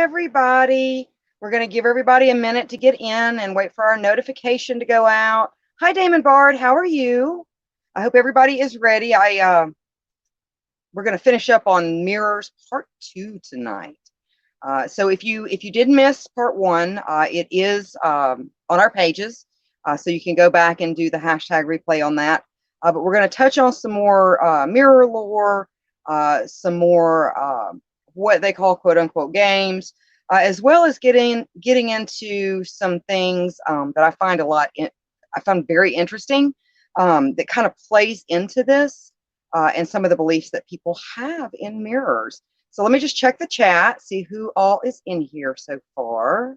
everybody. We're going to give everybody a minute to get in and wait for our notification to go out. Hi, Damon Bard. How are you? I hope everybody is ready. We're going to finish up on mirrors part 2 tonight. So if you did miss part 1, it is on our pages, so you can go back and do the hashtag replay on that. But we're going to touch on some more mirror lore, some more what they call quote unquote games, as well as getting into some things that I find I found very interesting, that kind of plays into this, and some of the beliefs that people have in mirrors. So let me just check the chat, see who all is in here so far.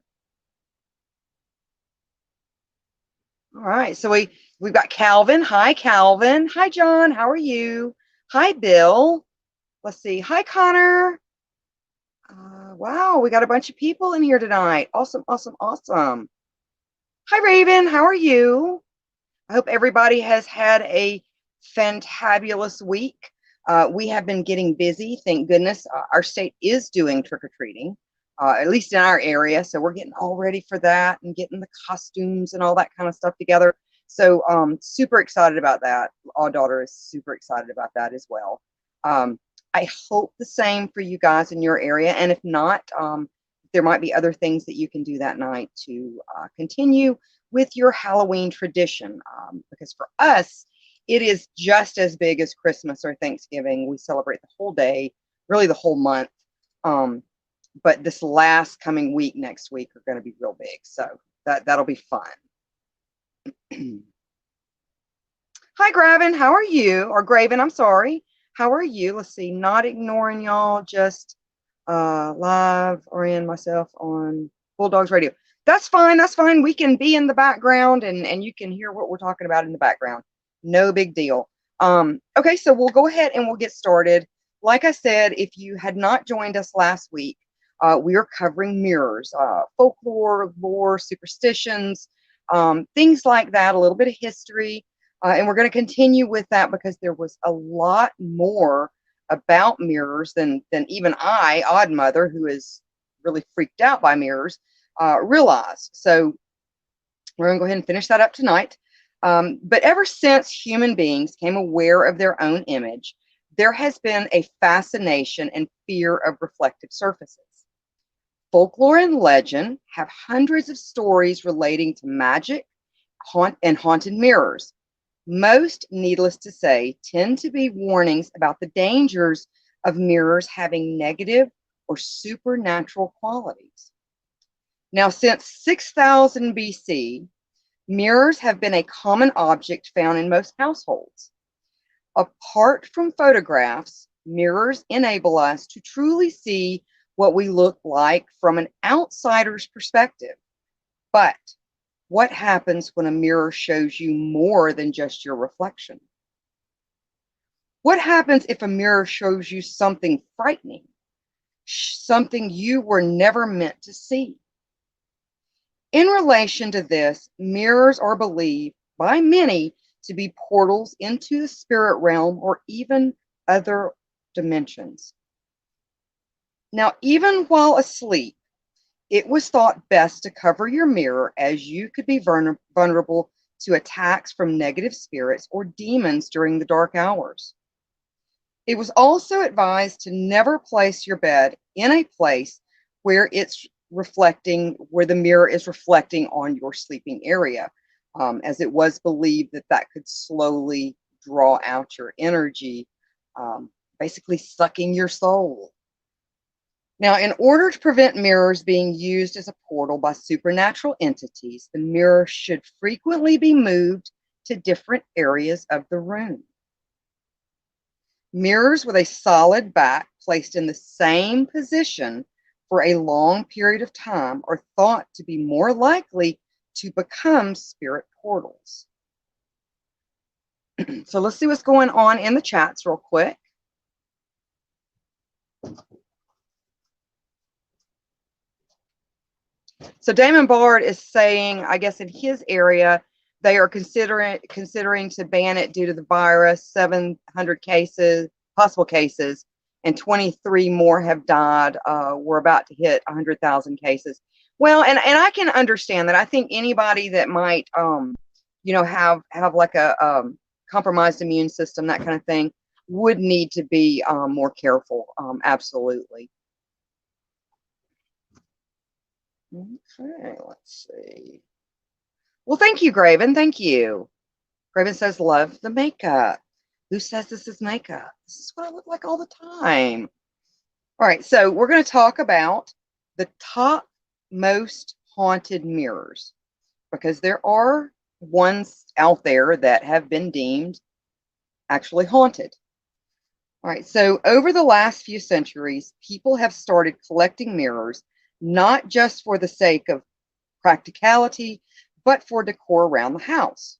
All right, so we've got Calvin. Hi, Calvin. Hi, John. How are you? Hi, Bill. Let's see. Hi, Connor. Wow, we got a bunch of people in here tonight. Awesome, awesome, awesome. Hi, Raven. How are you? I hope everybody has had a fantabulous week. We have been getting busy. Thank goodness our state is doing trick-or-treating, at least in our area. So we're getting all ready for that and getting the costumes and all that kind of stuff together. So super excited about that. Our daughter is super excited about that as well. I hope the same for you guys in your area. And if not, there might be other things that you can do that night to continue with your Halloween tradition. Because for us, it is just as big as Christmas or Thanksgiving. We celebrate the whole day, really the whole month. But this last coming week, next week, are going to be real big. So that'll be fun. Hi, Graven. How are you? Or Graven, I'm sorry. How are you? Let's see. Not ignoring y'all, just live or in myself on Bulldogs Radio. That's fine. That's fine. We can be in the background and you can hear what we're talking about in the background. No big deal. Okay, so we'll go ahead and we'll get started. Like I said, if you had not joined us last week, we are covering mirrors, folklore, lore, superstitions, things like that, a little bit of history. And we're going to continue with that because there was a lot more about mirrors than even I, Odd Mother, who is really freaked out by mirrors, realized. So we're going to go ahead and finish that up tonight. But ever since human beings became aware of their own image, there has been a fascination and fear of reflective surfaces. Folklore and legend have hundreds of stories relating to magic and haunted mirrors. Most, needless to say, tend to be warnings about the dangers of mirrors having negative or supernatural qualities. Now, since 6000 BC, mirrors have been a common object found in most households. Apart from photographs, mirrors enable us to truly see what we look like from an outsider's perspective. But what happens when a mirror shows you more than just your reflection? What happens if a mirror shows you something frightening, something you were never meant to see? In relation to this, mirrors are believed by many to be portals into the spirit realm or even other dimensions. Now, even while asleep, it was thought best to cover your mirror as you could be vulnerable to attacks from negative spirits or demons during the dark hours. It was also advised to never place your bed in a place where the mirror is reflecting on your sleeping area, as it was believed that could slowly draw out your energy, basically sucking your soul. Now, in order to prevent mirrors being used as a portal by supernatural entities, the mirror should frequently be moved to different areas of the room. Mirrors with a solid back placed in the same position for a long period of time are thought to be more likely to become spirit portals. So let's see what's going on in the chats real quick. So Damon Bard is saying, I guess in his area, they are considering to ban it due to the virus, 700 possible cases, and 23 more have died. We're about to hit 100,000 cases. Well, and I can understand that. I think anybody that might, have like a compromised immune system, that kind of thing, would need to be more careful. Absolutely. Okay, let's see. Well, thank you, Graven. Thank you. Graven says, love the makeup. Who says this is makeup? This is what I look like all the time. All right, so we're going to talk about the top most haunted mirrors, because there are ones out there that have been deemed actually haunted. All right, so over the last few centuries, people have started collecting mirrors, not just for the sake of practicality, but for decor around the house.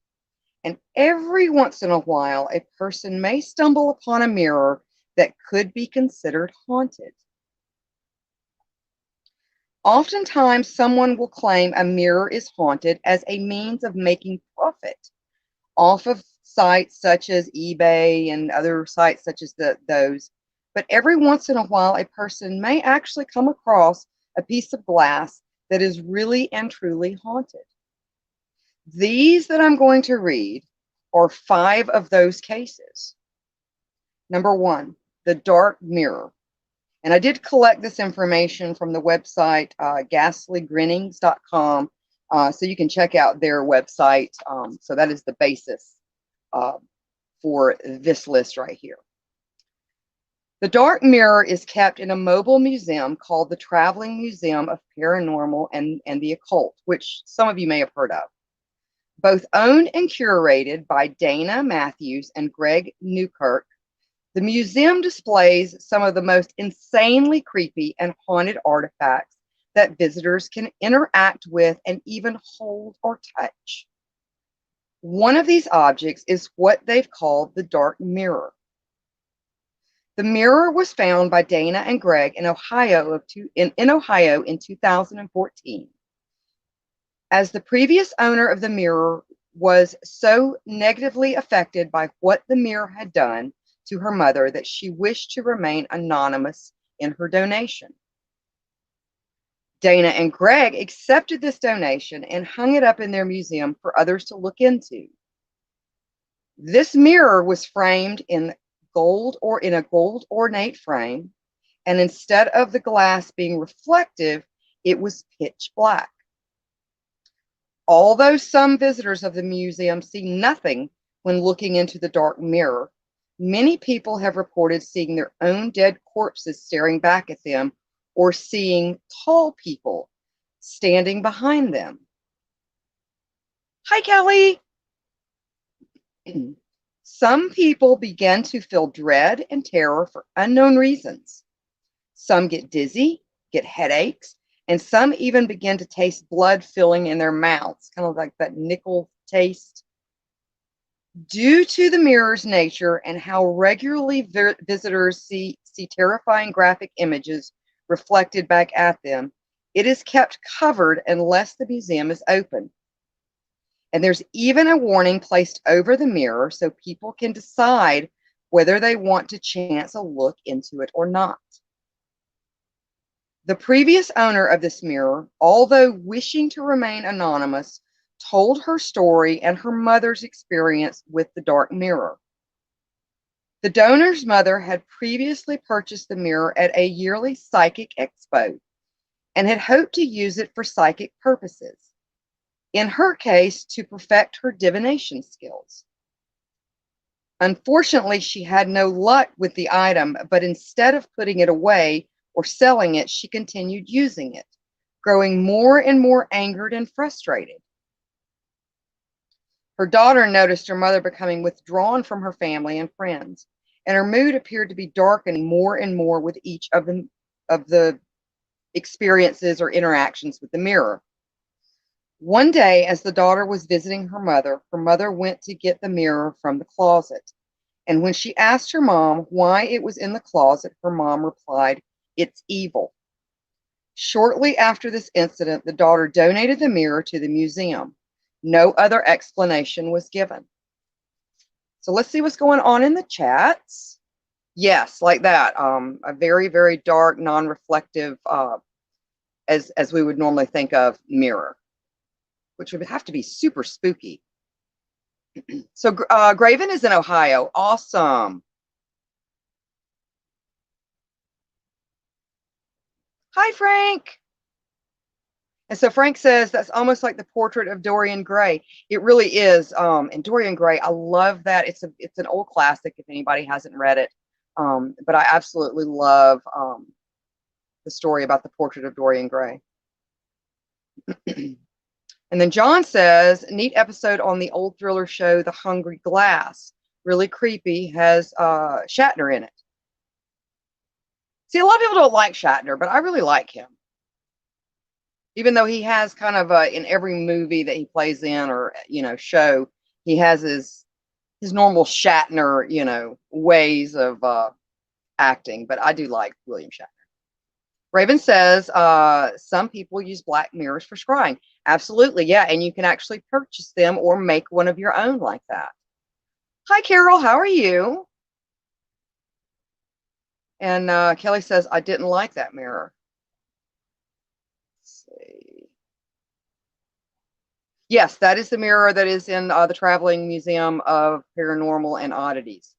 And every once in a while, a person may stumble upon a mirror that could be considered haunted. Oftentimes, someone will claim a mirror is haunted as a means of making profit off of sites such as eBay and other sites such as those. But every once in a while, a person may actually come across a piece of glass that is really and truly haunted. These that I'm going to read are 5 of those cases. Number 1, the dark mirror. And I did collect this information from the website ghastlygrinnings.com, so you can check out their website. So that is the basis for this list right here. The dark mirror is kept in a mobile museum called the Traveling Museum of Paranormal and the Occult, which some of you may have heard of. Both owned and curated by Dana Matthews and Greg Newkirk, the museum displays some of the most insanely creepy and haunted artifacts that visitors can interact with and even hold or touch. One of these objects is what they've called the dark mirror. The mirror was found by Dana and Greg in Ohio in 2014. As the previous owner of the mirror was so negatively affected by what the mirror had done to her mother that she wished to remain anonymous in her donation. Dana and Greg accepted this donation and hung it up in their museum for others to look into. This mirror was framed in gold or in a gold ornate frame, and instead of the glass being reflective, it was pitch black. Although some visitors of the museum see nothing when looking into the dark mirror, many people have reported seeing their own dead corpses staring back at them, or seeing tall people standing behind them. Hi, Kelly. Some people begin to feel dread and terror for unknown reasons. Some get dizzy, get headaches, and some even begin to taste blood filling in their mouths, kind of like that nickel taste. Due to the mirror's nature and how regularly visitors see terrifying graphic images reflected back at them, it is kept covered unless the museum is open. And there's even a warning placed over the mirror so people can decide whether they want to chance a look into it or not. The previous owner of this mirror, although wishing to remain anonymous, told her story and her mother's experience with the dark mirror. The donor's mother had previously purchased the mirror at a yearly psychic expo and had hoped to use it for psychic purposes. In her case, to perfect her divination skills. Unfortunately, she had no luck with the item, but instead of putting it away or selling it, she continued using it, growing more and more angered and frustrated. Her daughter noticed her mother becoming withdrawn from her family and friends, and her mood appeared to be darkening more and more with each of the experiences or interactions with the mirror. One day, as the daughter was visiting her mother went to get the mirror from the closet. And when she asked her mom why it was in the closet, her mom replied, "It's evil." Shortly after this incident, the daughter donated the mirror to the museum. No other explanation was given. So let's see what's going on in the chats. Yes, like that. A very, very dark, non-reflective, as we would normally think of mirror, which would have to be super spooky. So Graven is in Ohio. Awesome. Hi, Frank. And so Frank says that's almost like the portrait of Dorian Gray. It really is. And Dorian Gray, I love that. It's an old classic if anybody hasn't read it. But I absolutely love the story about the portrait of Dorian Gray. And then John says, neat episode on the old thriller show, The Hungry Glass. Really creepy, has Shatner in it. See, a lot of people don't like Shatner, but I really like him. Even though he has kind of in every movie that he plays in or, show, he has his normal Shatner, ways of acting. But I do like William Shatner. Raven says some people use black mirrors for scrying. Absolutely, yeah. And you can actually purchase them or make one of your own like that. Hi, Carol. How are you? And Kelly says, I didn't like that mirror. Let's see. Yes, that is the mirror that is in the Traveling Museum of Paranormal and Oddities.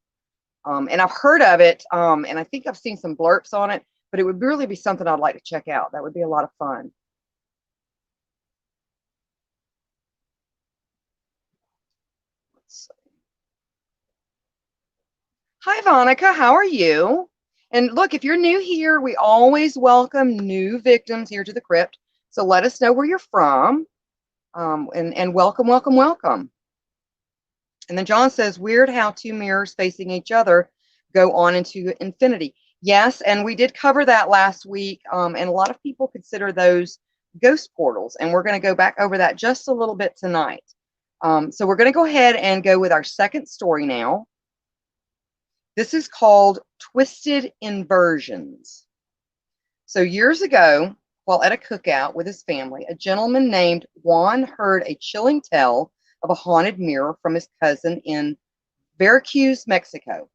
And I've heard of it, and I think I've seen some blurbs on it, but it would really be something I'd like to check out. That would be a lot of fun. Let's see. Hi, Vonica. How are you? And look, if you're new here, we always welcome new victims here to the crypt. So let us know where you're from. And welcome, welcome, welcome. And then John says, weird how two mirrors facing each other go on into infinity. Yes, and we did cover that last week. And a lot of people consider those ghost portals. And we're going to go back over that just a little bit tonight. So we're going to go ahead and go with our second story now. This is called Twisted Inversions. So years ago, while at a cookout with his family, a gentleman named Juan heard a chilling tale of a haunted mirror from his cousin in Veracruz, Mexico.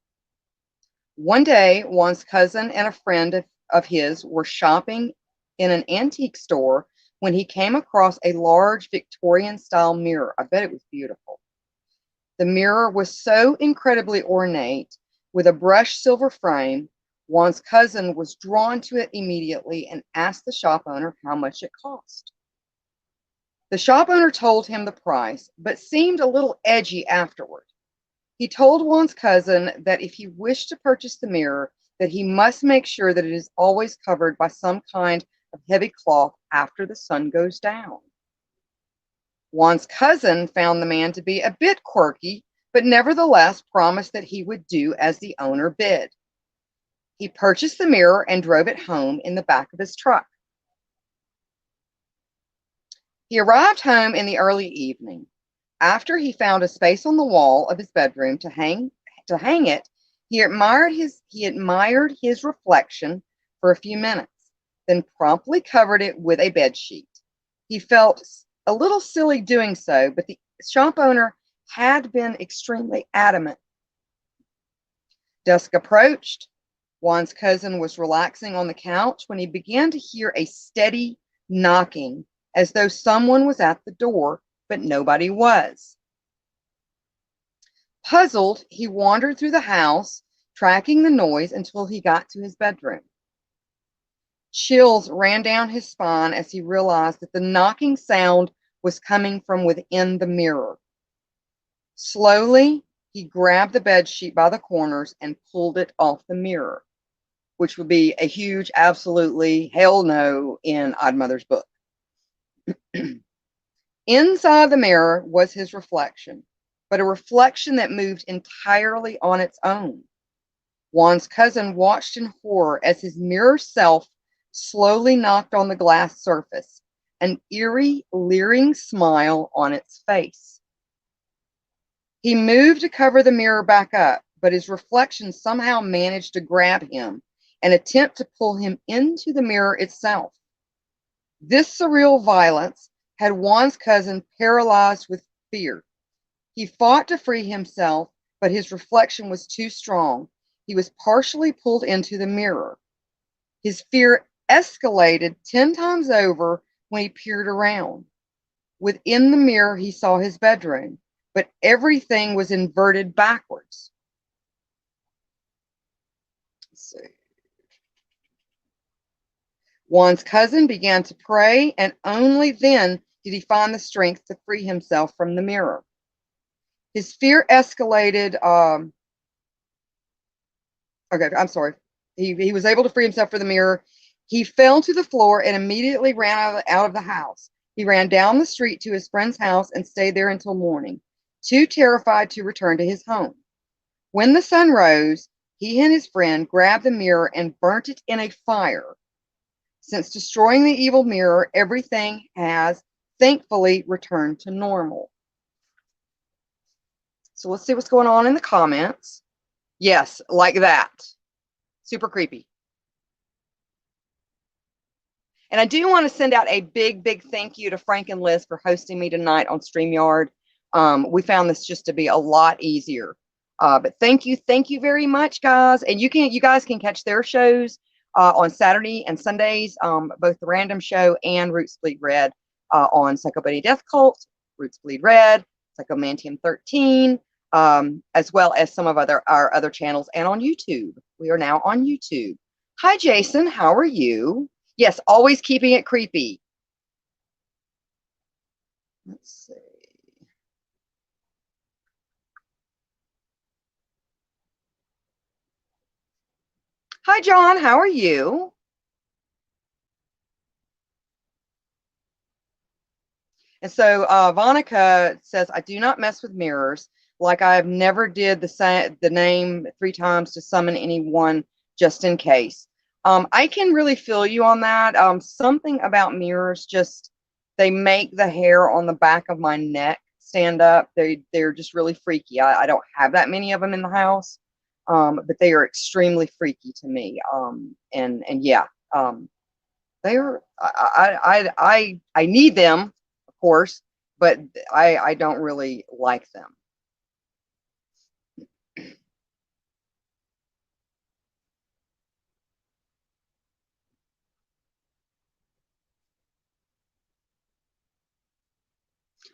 One day, Juan's cousin and a friend of his were shopping in an antique store when he came across a large Victorian-style mirror. I bet it was beautiful. The mirror was so incredibly ornate, with a brushed silver frame. Juan's cousin was drawn to it immediately and asked the shop owner how much it cost. The shop owner told him the price, but seemed a little edgy afterward. He told Juan's cousin that if he wished to purchase the mirror, that he must make sure that it is always covered by some kind of heavy cloth after the sun goes down. Juan's cousin found the man to be a bit quirky, but nevertheless promised that he would do as the owner bid. He purchased the mirror and drove it home in the back of his truck. He arrived home in the early evening. After he found a space on the wall of his bedroom to hang it, he admired his reflection for a few minutes, then promptly covered it with a bed sheet. He felt a little silly doing so, but the shop owner had been extremely adamant. Dusk approached. Juan's cousin was relaxing on the couch when he began to hear a steady knocking, as though someone was at the door, but nobody was. Puzzled, he wandered through the house, tracking the noise until he got to his bedroom. Chills ran down his spine as he realized that the knocking sound was coming from within the mirror. Slowly, he grabbed the bed sheet by the corners and pulled it off the mirror, which would be a huge absolutely hell no in Odd Mother's book. Inside the mirror was his reflection, but a reflection that moved entirely on its own. Juan's cousin watched in horror as his mirror self slowly knocked on the glass surface, an eerie, leering smile on its face. He moved to cover the mirror back up, but his reflection somehow managed to grab him and attempt to pull him into the mirror itself. This surreal violence had Juan's cousin paralyzed with fear. He fought to free himself, but his reflection was too strong. He was partially pulled into the mirror. His fear escalated 10 times over when he peered around. Within the mirror, he saw his bedroom, but everything was inverted backwards. Let's see. Juan's cousin began to pray, and only then did he find the strength to free himself from the mirror. His fear escalated. Okay, I'm sorry. He was able to free himself from the mirror. He fell to the floor and immediately ran out of the house. He ran down the street to his friend's house and stayed there until morning, too terrified to return to his home. When the sun rose, he and his friend grabbed the mirror and burnt it in a fire. Since destroying the evil mirror, everything has thankfully returned to normal. So let's see what's going on in the comments. Yes, like that. Super creepy. And I do want to send out a big, big thank you to Frank and Liz for hosting me tonight on StreamYard. We found this just to be a lot easier. But thank you very much, guys. And you guys can catch their shows on Saturday and Sundays, both the Random Show and Roots Bleed Red on Psycho Buddy Death Cult, Roots Bleed Red, Psychomantium 13, as well as some of our other channels, and on YouTube. We are now on YouTube. Hi, Jason. How are you? Yes, always keeping it creepy. Let's see. Hi, John. How are you? And so Vonica says, I do not mess with mirrors. Like I have never did the name 3 times to summon anyone just in case. I can really feel you on that. Something about mirrors, just they make the hair on the back of my neck stand up. They're just really freaky. I don't have that many of them in the house, but they are extremely freaky to me. And yeah, they are. I need them, of course, but I don't really like them.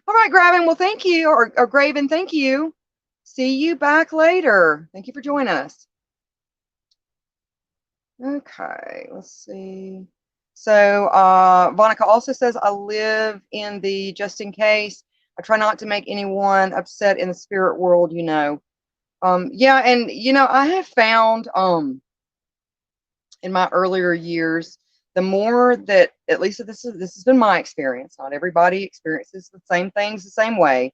All right, Graven. Well, thank you, or Graven, thank you. See you back later. Thank you for joining us. Okay, let's see. So Vonica also says, I live in the just in case. I try not to make anyone upset in the spirit world, you know. Yeah, and you know, I have found in my earlier years, the more that, at least this has been my experience. Not everybody experiences the same things the same way.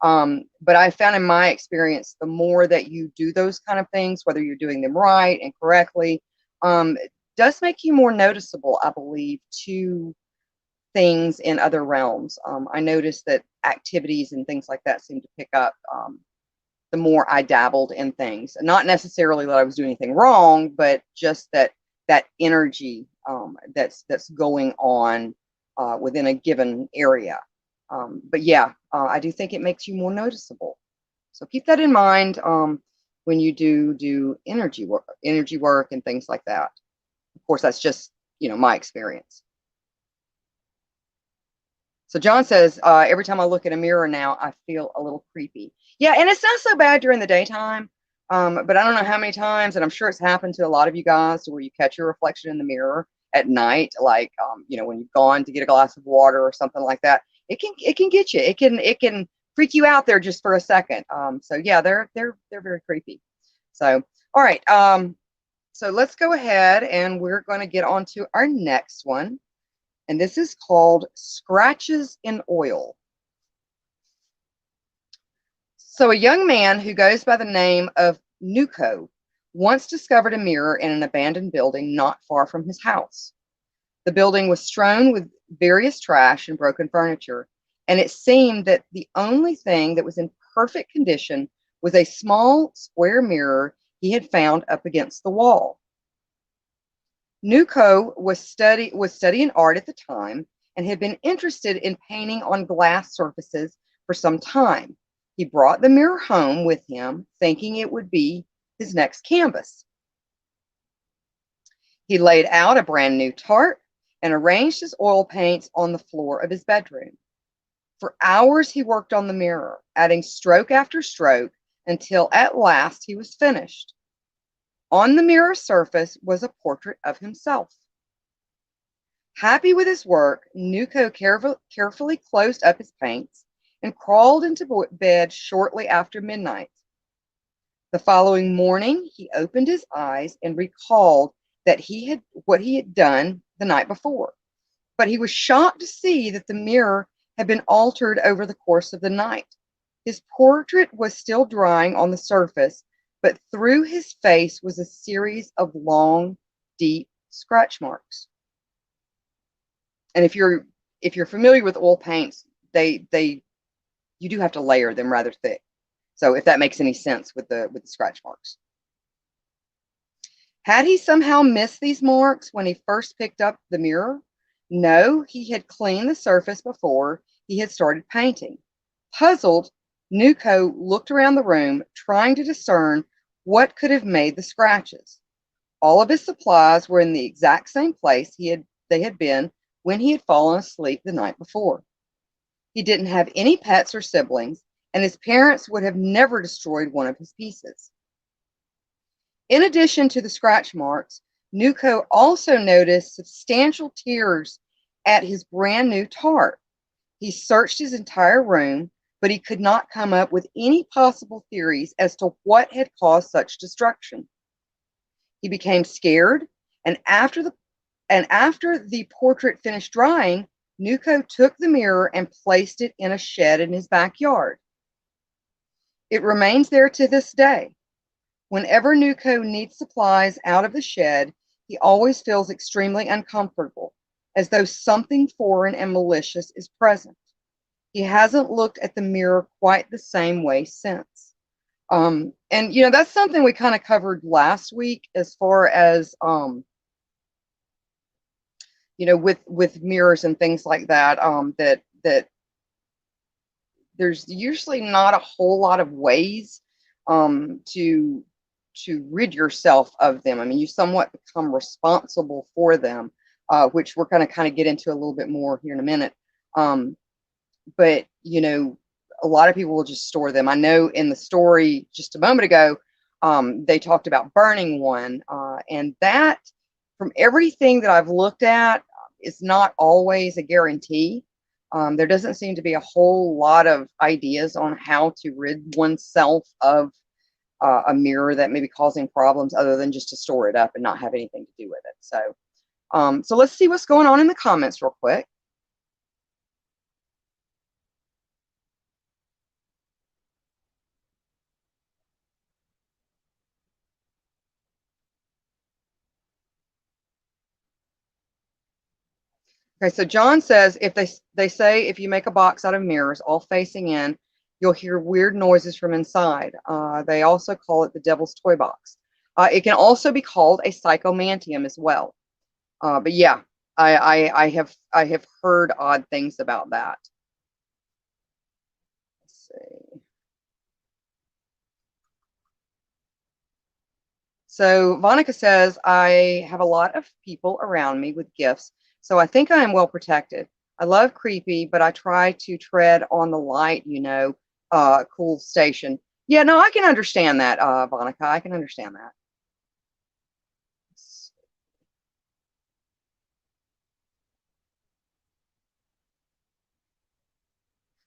But I found in my experience, the more that you do those kind of things, whether you're doing them right and correctly, it does make you more noticeable, I believe, to things in other realms. I noticed that activities and things like that seem to pick up the more I dabbled in things. Not necessarily that I was doing anything wrong, but just that energy that's going on within a given area. But yeah, I do think it makes you more noticeable. So keep that in mind when you do energy work and things like that. Of course, that's just, you know, my experience. So John says, every time I look in a mirror now, I feel a little creepy. Yeah, and it's not so bad during the daytime, but I don't know how many times, and I'm sure it's happened to a lot of you guys, to where you catch your reflection in the mirror at night, like you know, when you've gone to get a glass of water or something like that. It can get you. It can freak you out there just for a second. So yeah, they're very creepy. So all right, so let's go ahead and we're going to get on to our next one. And this is called Scratches in Oil. So a young man who goes by the name of Nuko once discovered a mirror in an abandoned building not far from his house. The building was strewn with various trash and broken furniture, and it seemed that the only thing that was in perfect condition was a small square mirror he had found up against the wall. Nuko was studying art at the time and had been interested in painting on glass surfaces for some time. He brought the mirror home with him, thinking it would be his next canvas. He laid out a brand new tarp and arranged his oil paints on the floor of his bedroom. For hours he worked on the mirror, adding stroke after stroke until at last he was finished. On the mirror surface was a portrait of himself. Happy with his work, Nuko carefully closed up his paints and crawled into bed shortly after midnight. The following morning, he opened his eyes and recalled that what he had done the night before. But he was shocked to see that the mirror had been altered over the course of the night. His portrait was still drying on the surface, but through his face was a series of long, deep scratch marks. And if you're familiar with oil paints, you do have to layer them rather thick. So if that makes any sense with the scratch marks. Had he somehow missed these marks when he first picked up the mirror? No, he had cleaned the surface before he had started painting. Puzzled, Nuko looked around the room, trying to discern what could have made the scratches. All of his supplies were in the exact same place they had been when he had fallen asleep the night before. He didn't have any pets or siblings, and his parents would have never destroyed one of his pieces. In addition to the scratch marks, Nuko also noticed substantial tears at his brand new tarp. He searched his entire room, but he could not come up with any possible theories as to what had caused such destruction. He became scared, and after the portrait finished drying, Nuko took the mirror and placed it in a shed in his backyard. It remains there to this day. Whenever Nuko needs supplies out of the shed, he always feels extremely uncomfortable, as though something foreign and malicious is present. He hasn't looked at the mirror quite the same way since. And that's something we kind of covered last week as far as with mirrors and things like that, that there's usually not a whole lot of ways to rid yourself of them. I mean, you somewhat become responsible for them, which we're going to kind of get into a little bit more here in a minute. But a lot of people will just store them. I know in the story just a moment ago, they talked about burning one, and that, from everything that I've looked at, is not always a guarantee. There doesn't seem to be a whole lot of ideas on how to rid oneself of a mirror that may be causing problems, other than just to store it up and not have anything to do with it. So let's see what's going on in the comments real quick. Okay, so John says, if they say if you make a box out of mirrors all facing in, you'll hear weird noises from inside. They also call it the devil's toy box. It can also be called a psychomantium as well. But yeah, I have heard odd things about that. Let's see. So Vonica says, I have a lot of people around me with gifts, so I think I am well protected. I love creepy, but I try to tread on the light, cool station. Yeah, no, I can understand that, Vonica. I can understand that.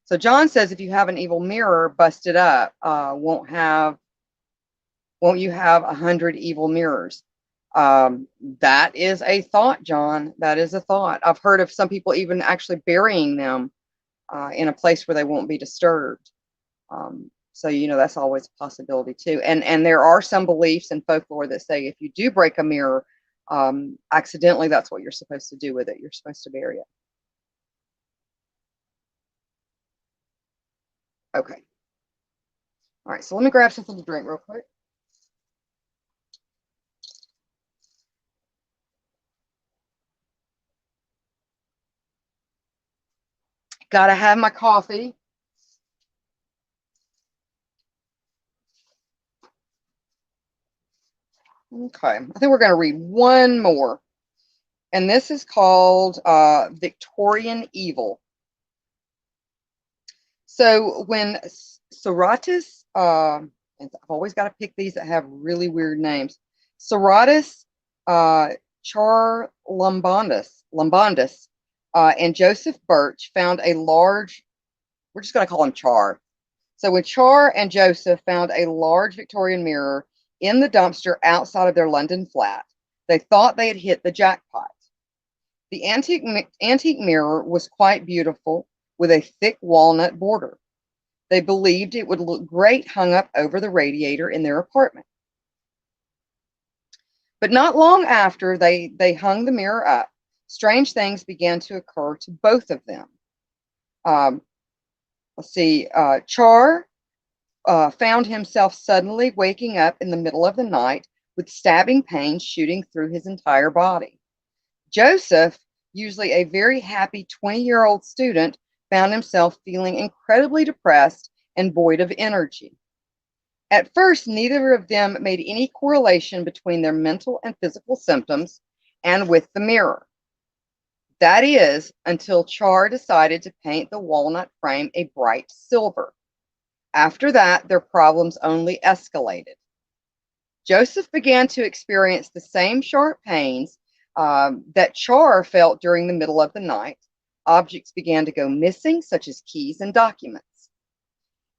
So John says, if you have an evil mirror busted up, won't you have 100 evil mirrors? That is a thought, John. That is a thought. I've heard of some people even actually burying them in a place where they won't be disturbed. So that's always a possibility too. And there are some beliefs and folklore that say if you do break a mirror accidentally, that's what you're supposed to do with it. You're supposed to bury it. Okay. All right. So let me grab something to drink real quick. Gotta have my coffee. Okay, I think we're going to read one more. And this is called Victorian Evil. So when Serratus, and I've always got to pick these that have really weird names. Serratus Lombandus, and Joseph Birch found a large, we're just going to call him Char. So when Char and Joseph found a large Victorian mirror in the dumpster outside of their London flat, they thought they had hit the jackpot. The antique mirror was quite beautiful, with a thick walnut border. They believed it would look great hung up over the radiator in their apartment. But not long after they hung the mirror up, strange things began to occur to both of them. Char found himself suddenly waking up in the middle of the night with stabbing pains shooting through his entire body. Joseph, usually a very happy 20-year-old student, found himself feeling incredibly depressed and void of energy. At first, neither of them made any correlation between their mental and physical symptoms and with the mirror. That is, until Char decided to paint the walnut frame a bright silver. After that, their problems only escalated. Joseph began to experience the same sharp pains that Char felt during the middle of the night. Objects began to go missing, such as keys and documents.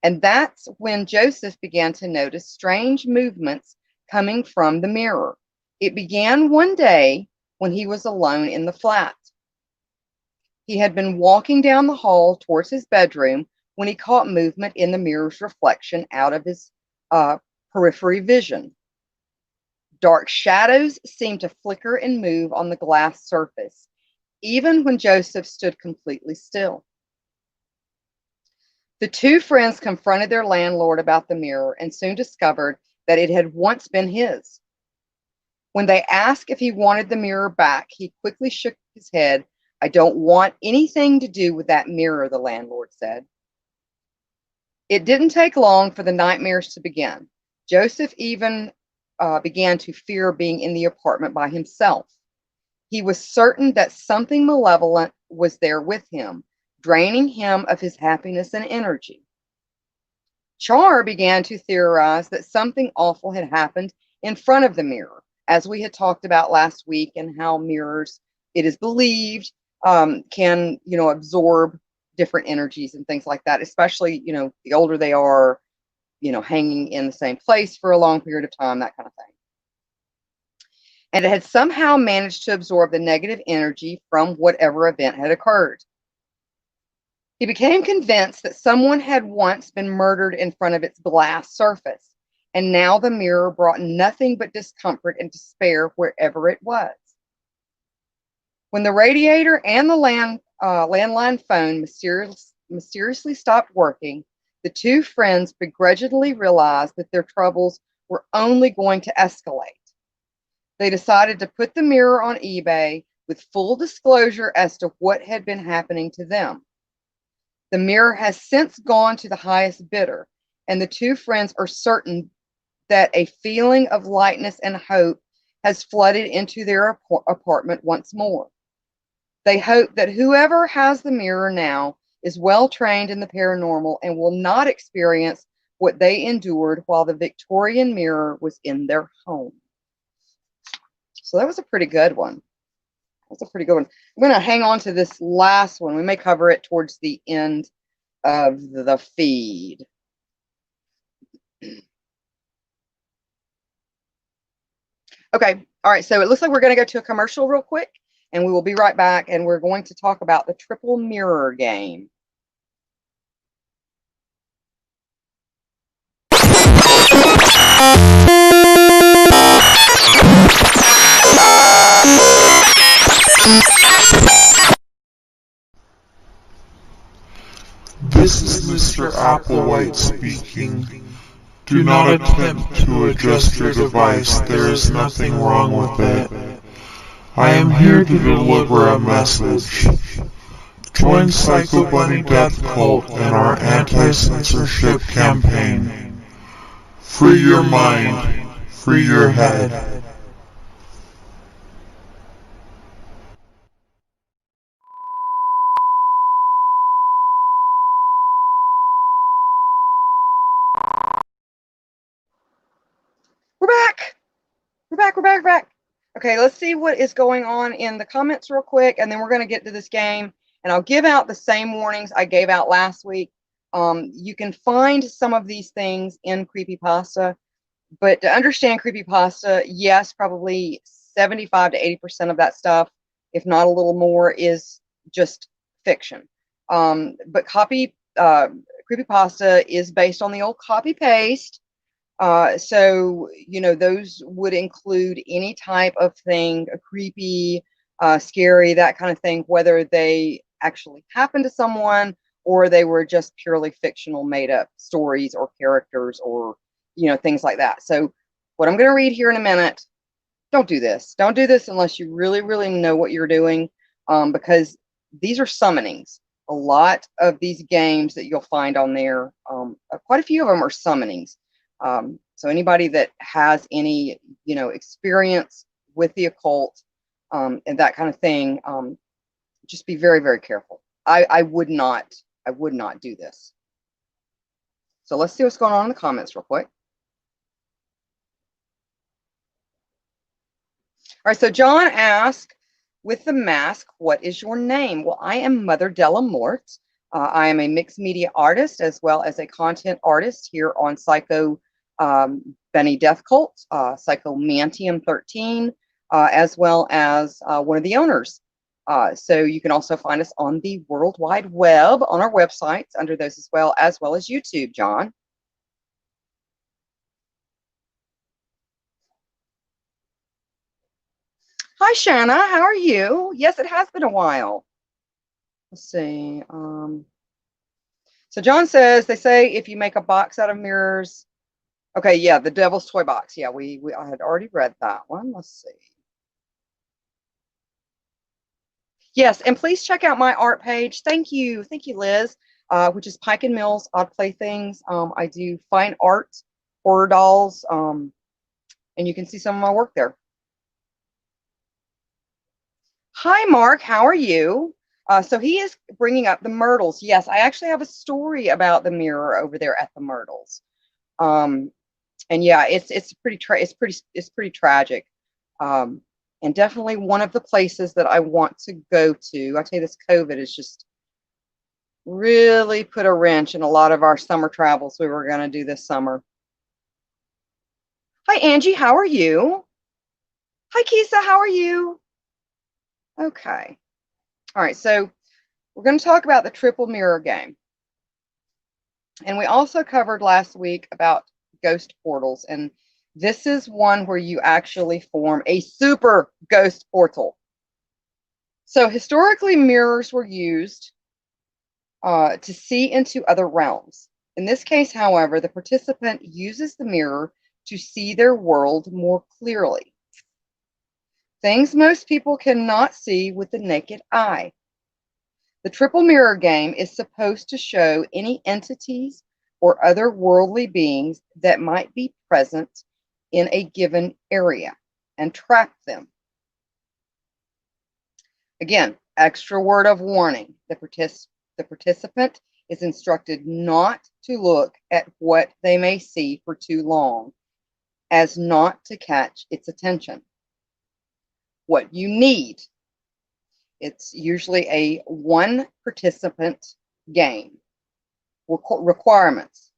And that's when Joseph began to notice strange movements coming from the mirror. It began one day when he was alone in the flat. He had been walking down the hall towards his bedroom when he caught movement in the mirror's reflection out of his periphery vision. Dark shadows seemed to flicker and move on the glass surface, even when Joseph stood completely still. The two friends confronted their landlord about the mirror and soon discovered that it had once been his. When they asked if he wanted the mirror back, he quickly shook his head. "I don't want anything to do with that mirror," the landlord said. It didn't take long for the nightmares to begin. Joseph even began to fear being in the apartment by himself. He was certain that something malevolent was there with him, draining him of his happiness and energy. Char began to theorize that something awful had happened in front of the mirror, as we had talked about last week, and how mirrors, it is believed, can, absorb different energies and things like that, especially, the older they are, hanging in the same place for a long period of time, that kind of thing. And it had somehow managed to absorb the negative energy from whatever event had occurred. He became convinced that someone had once been murdered in front of its glass surface, and now the mirror brought nothing but discomfort and despair wherever it was. When the radiator and the landline phone mysteriously stopped working, the two friends begrudgingly realized that their troubles were only going to escalate. They decided to put the mirror on eBay with full disclosure as to what had been happening to them. The mirror has since gone to the highest bidder, and the two friends are certain that a feeling of lightness and hope has flooded into their apartment once more. They hope that whoever has the mirror now is well trained in the paranormal and will not experience what they endured while the Victorian mirror was in their home. So that was a pretty good one. That's a pretty good one. I'm going to hang on to this last one. We may cover it towards the end of the feed. Okay. All right. So it looks like we're going to go to a commercial real quick, and we will be right back, and we're going to talk about the triple mirror game. This is Mr. Applewhite speaking. Do not attempt to adjust your device. There is nothing wrong with it. I am here to deliver a message. Join Psycho Bunny Death Cult in our anti-censorship campaign. Free your mind. Free your head. We're back. We're back. Okay, let's see what is going on in the comments real quick, and then we're going to get to this game. And I'll give out the same warnings I gave out last week. You can find some of these things in creepypasta, but to understand creepypasta, yes, probably 75 to 80% of that stuff, if not a little more, is just fiction. But creepypasta is based on the old copy paste. So, those would include any type of thing, a creepy, scary, that kind of thing, whether they actually happened to someone or they were just purely fictional, made up stories or characters or, things like that. So, what I'm going to read here in a minute, don't do this. Don't do this unless you really, really know what you're doing, because these are summonings. A lot of these games that you'll find on there, quite a few of them are summonings. So anybody that has any, experience with the occult, and that kind of thing, just be very, very careful. I would not do this. So let's see what's going on in the comments real quick. All right, so John asked, with the mask, what is your name? Well, I am Mother Della Morte. I am a mixed media artist as well as a content artist here on Psycho Benny Death Cult, Psychomantium 13, as well as one of the owners. So you can also find us on the World Wide Web on our websites under those as well as YouTube, John. Hi, Shanna. How are you? Yes, it has been a while. Let's see. So John says, they say if you make a box out of mirrors. Okay, yeah, the Devil's Toy Box. Yeah, I had already read that one. Let's see. Yes, and please check out my art page. Thank you, Liz. Which is Pike and Mills Odd Playthings. I do fine art, horror dolls, and you can see some of my work there. Hi, Mark. How are you? So he is bringing up the Myrtles. Yes, I actually have a story about the mirror over there at the Myrtles. And yeah, it's pretty tragic. And definitely one of the places that I want to go to. I tell you, this COVID has just really put a wrench in a lot of our summer travels we were going to do this summer. Hi, Angie. How are you? Hi, Kisa. How are you? Okay. All right. So we're going to talk about the triple mirror game. And we also covered last week about ghost portals. And this is one where you actually form a super ghost portal. So historically, mirrors were used to see into other realms. In this case, however, the participant uses the mirror to see their world more clearly. Things most people cannot see with the naked eye. The triple mirror game is supposed to show any entities or other worldly beings that might be present in a given area and trap them. Again, extra word of warning. The participant is instructed not to look at what they may see for too long, as not to catch its attention. What you need, it's usually a one participant game. Requirements: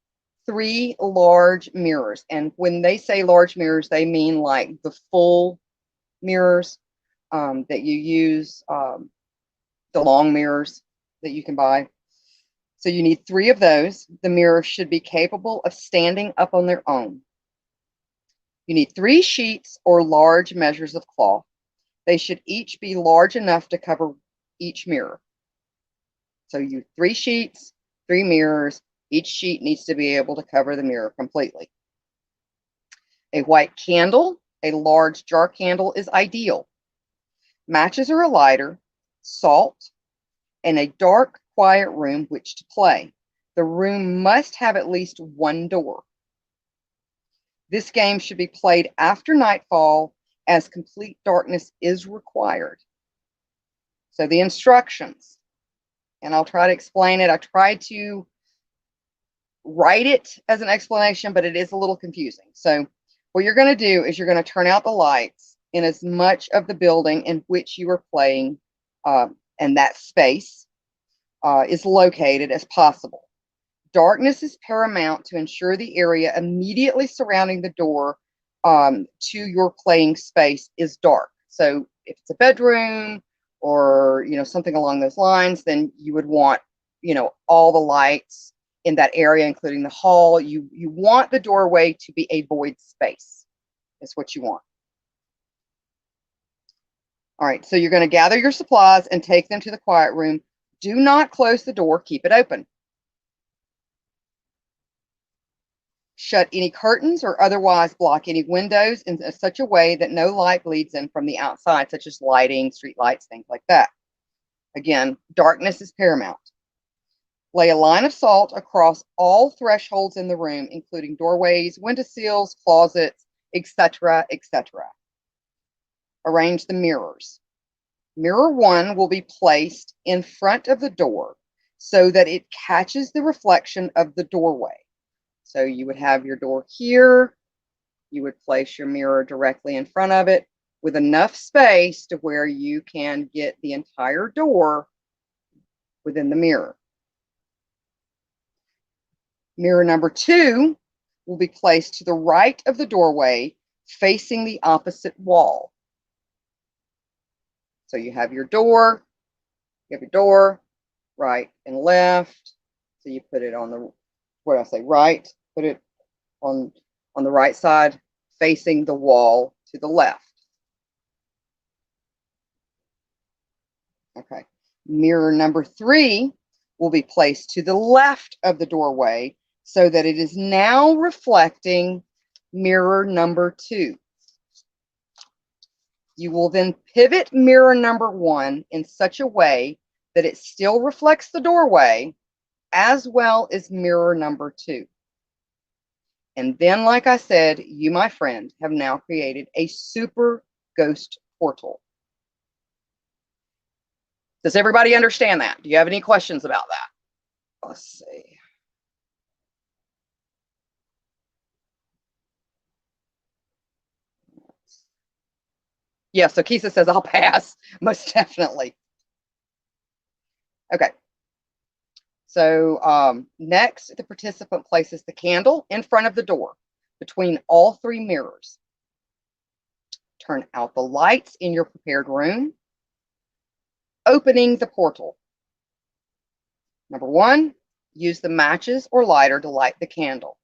3 large mirrors. And when they say large mirrors, they mean like the full mirrors that you use, the long mirrors that you can buy. So you need 3 of those. The mirrors should be capable of standing up on their own. You need 3 sheets or large measures of cloth. They should each be large enough to cover each mirror. So you 3 sheets, 3 mirrors. Each sheet needs to be able to cover the mirror completely. A white candle, a large jar candle, is ideal. Matches or a lighter, salt, and a dark, quiet room which to play. The room must have at least 1 door. This game should be played after nightfall as complete darkness is required. So the instructions, and I'll try to explain it. I tried to write it as an explanation, but it is a little confusing. So what you're going to do is you're going to turn out the lights in as much of the building in which you are playing and that space is located as possible. Darkness is paramount to ensure the area immediately surrounding the door to your playing space is dark. So if it's a bedroom or something along those lines, then you would want all the lights in that area, including the hall. You want the doorway to be a void space. That's what you want. All right, so you're going to gather your supplies and take them to the quiet room. Do not close the door. Keep it open. Shut any curtains or otherwise block any windows in such a way that no light bleeds in from the outside, such as lighting, street lights, things like that. Again, darkness is paramount. Lay a line of salt across all thresholds in the room, including doorways, windowsills, closets, etc., etc. Arrange the mirrors. Mirror 1 will be placed in front of the door so that it catches the reflection of the doorway. So you would have your door here. You would place your mirror directly in front of it with enough space to where you can get the entire door within the mirror. Mirror number 2 will be placed to the right of the doorway, facing the opposite wall. So you have your door, right and left. So you put it on the, what did I say, right? Put it on the right side, facing the wall to the left. Okay. Mirror number 3 will be placed to the left of the doorway so that it is now reflecting mirror number 2. You will then pivot mirror number 1 in such a way that it still reflects the doorway as well as mirror number 2. And then, like I said, you, my friend, have now created a super ghost portal. Does everybody understand that? Do you have any questions about that? Let's see. Yeah, so Kisa says, I'll pass. Most definitely. Okay. So next, the participant places the candle in front of the door between all 3 mirrors. Turn out the lights in your prepared room, opening the portal. Number 1, use the matches or lighter to light the candle.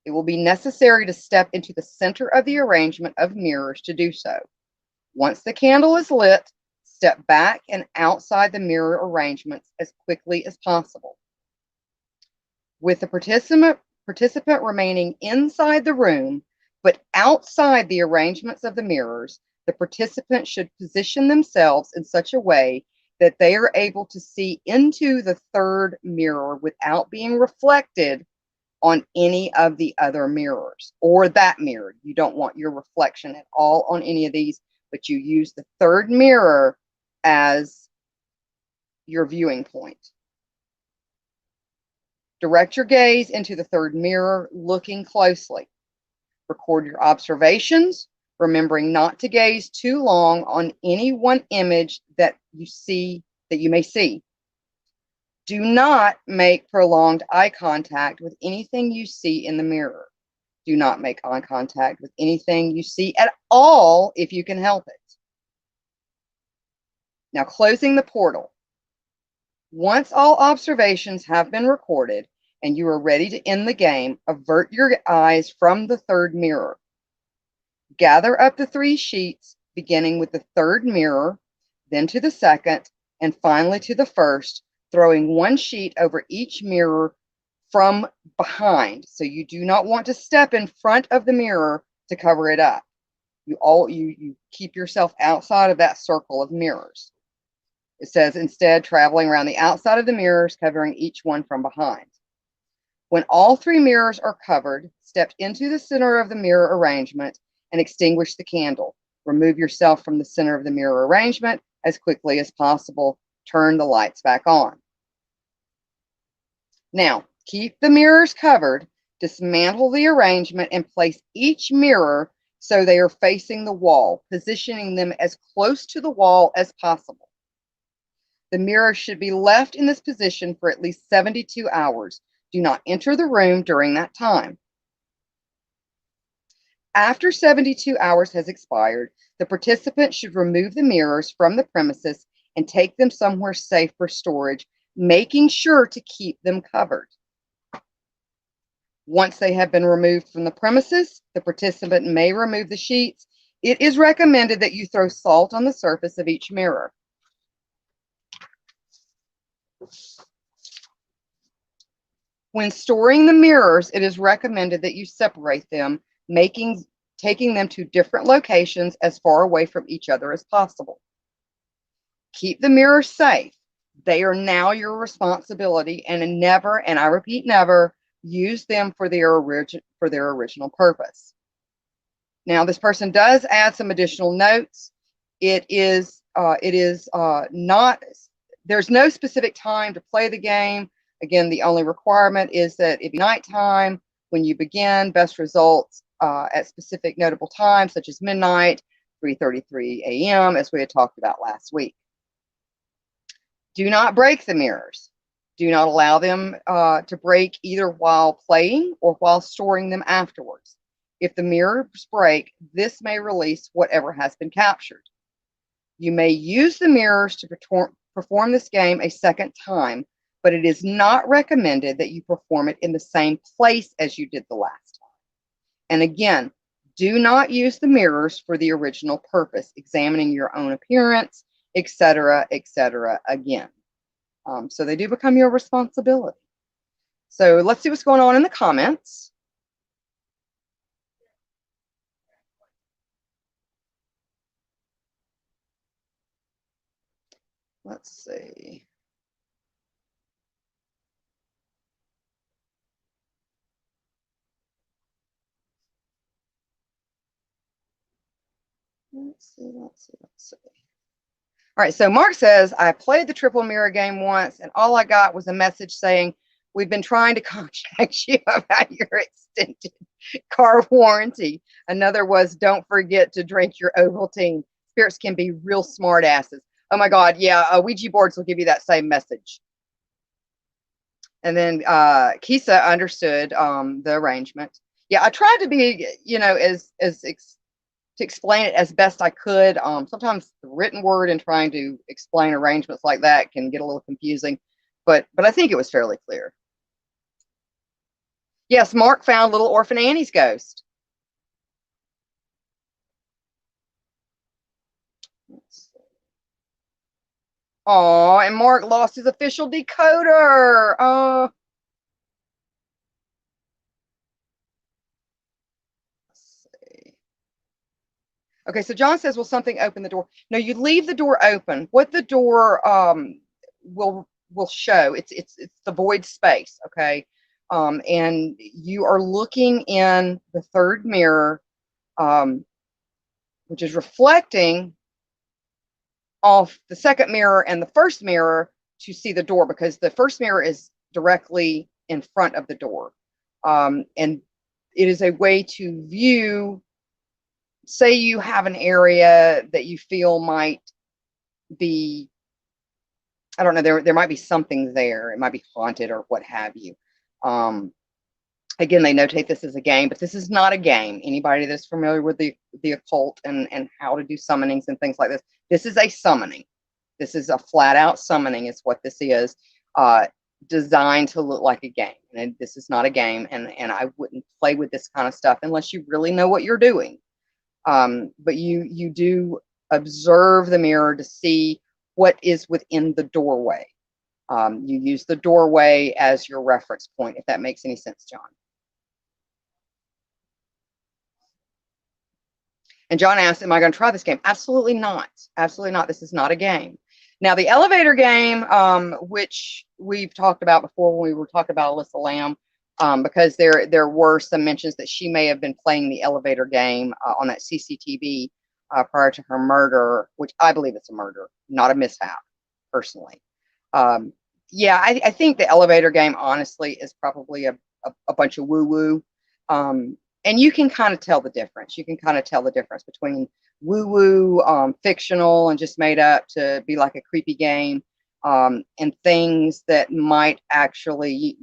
It will be necessary to step into the center of the arrangement of mirrors to do so. Once the candle is lit, step back and outside the mirror arrangements as quickly as possible. With the participant remaining inside the room, but outside the arrangements of the mirrors, the participant should position themselves in such a way that they are able to see into the 3rd mirror without being reflected on any of the other mirrors or that mirror. You don't want your reflection at all on any of these, but you use the 3rd mirror as your viewing point. Direct your gaze into the 3rd mirror, looking closely. Record your observations, remembering not to gaze too long on any one image that you may see. Do not make prolonged eye contact with anything you see in the mirror. Do not make eye contact with anything you see at all if you can help it. Now, closing the portal. Once all observations have been recorded and you are ready to end the game, avert your eyes from the 3rd mirror. Gather up the 3 sheets, beginning with the 3rd mirror, then to the 2nd, and finally to the 1st, throwing 1 sheet over each mirror from behind. So you do not want to step in front of the mirror to cover it up. You keep yourself outside of that circle of mirrors. It says, instead, traveling around the outside of the mirrors, covering each one from behind. When all three mirrors are covered, step into the center of the mirror arrangement and extinguish the candle. Remove yourself from the center of the mirror arrangement as quickly as possible. Turn the lights back on. Now, keep the mirrors covered, dismantle the arrangement, and place each mirror so they are facing the wall, positioning them as close to the wall as possible. The mirror should be left in this position for at least 72 hours. Do not enter the room during that time. After 72 hours has expired, the participant should remove the mirrors from the premises and take them somewhere safe for storage, making sure to keep them covered. Once they have been removed from the premises, the participant may remove the sheets. It is recommended that you throw salt on the surface of each mirror. When storing the mirrors, it is recommended that you separate them, taking them to different locations as far away from each other as possible. Keep the mirrors safe. They are now your responsibility, and never, and I repeat, never use them for their original purpose. Now, this person does add some additional notes. There's no specific time to play the game. Again, the only requirement is that it be nighttime when you begin. Best results at specific notable times, such as midnight, 3:33 a.m., as we had talked about last week. Do not break the mirrors. Do not allow them to break either while playing or while storing them afterwards. If the mirrors break, this may release whatever has been captured. You may use the mirrors to perform this game a second time, but it is not recommended that you perform it in the same place as you did the last time. And again, do not use the mirrors for the original purpose, examining your own appearance, etc., again. So they do become your responsibility. So let's see what's going on in the comments. Let's see. Let's see. All right, so Mark says, I played the triple mirror game once, and all I got was a message saying, we've been trying to contact you about your extended car warranty. Another was, don't forget to drink your Ovaltine. Spirits can be real smart asses. Oh my God, yeah, Ouija boards will give you that same message. And then Kisa understood the arrangement. Yeah, I tried to be, to explain it as best I could. Sometimes the written word and trying to explain arrangements like that can get a little confusing, but I think it was fairly clear. Yes, Mark found little orphan Annie's ghost. Oh, and Mark lost his official decoder. Oh. Let's see. Okay, so John says, will something open the door? No, you leave the door open. What the door will show, it's the void space, okay? And you are looking in the third mirror, which is reflecting off the second mirror and the first mirror to see the door, because the first mirror is directly in front of the door. And it is a way to view, say you have an area that you feel might be, I don't know, there might be something there. It might be haunted or what have you. Again, they notate this as a game, but this is not a game. Anybody that's familiar with the occult and how to do summonings and things like this is a summoning. This is a flat out summoning is what this is, designed to look like a game. And this is not a game, and I wouldn't play with this kind of stuff unless you really know what you're doing. But you do observe the mirror to see what is within the doorway. You use the doorway as your reference point, if that makes any sense, John. And John asked, am I going to try this game? Absolutely not. Absolutely not. This is not a game. Now, the elevator game, which we've talked about before when we were talking about Alyssa Lamb, because there were some mentions that she may have been playing the elevator game on that CCTV prior to her murder, which I believe it's a murder, not a mishap, personally. Um, yeah, I think the elevator game, honestly, is probably a bunch of woo-woo. And you can kind of tell the difference. You can kind of tell the difference between woo-woo, fictional and just made up to be like a creepy game, and things that might actually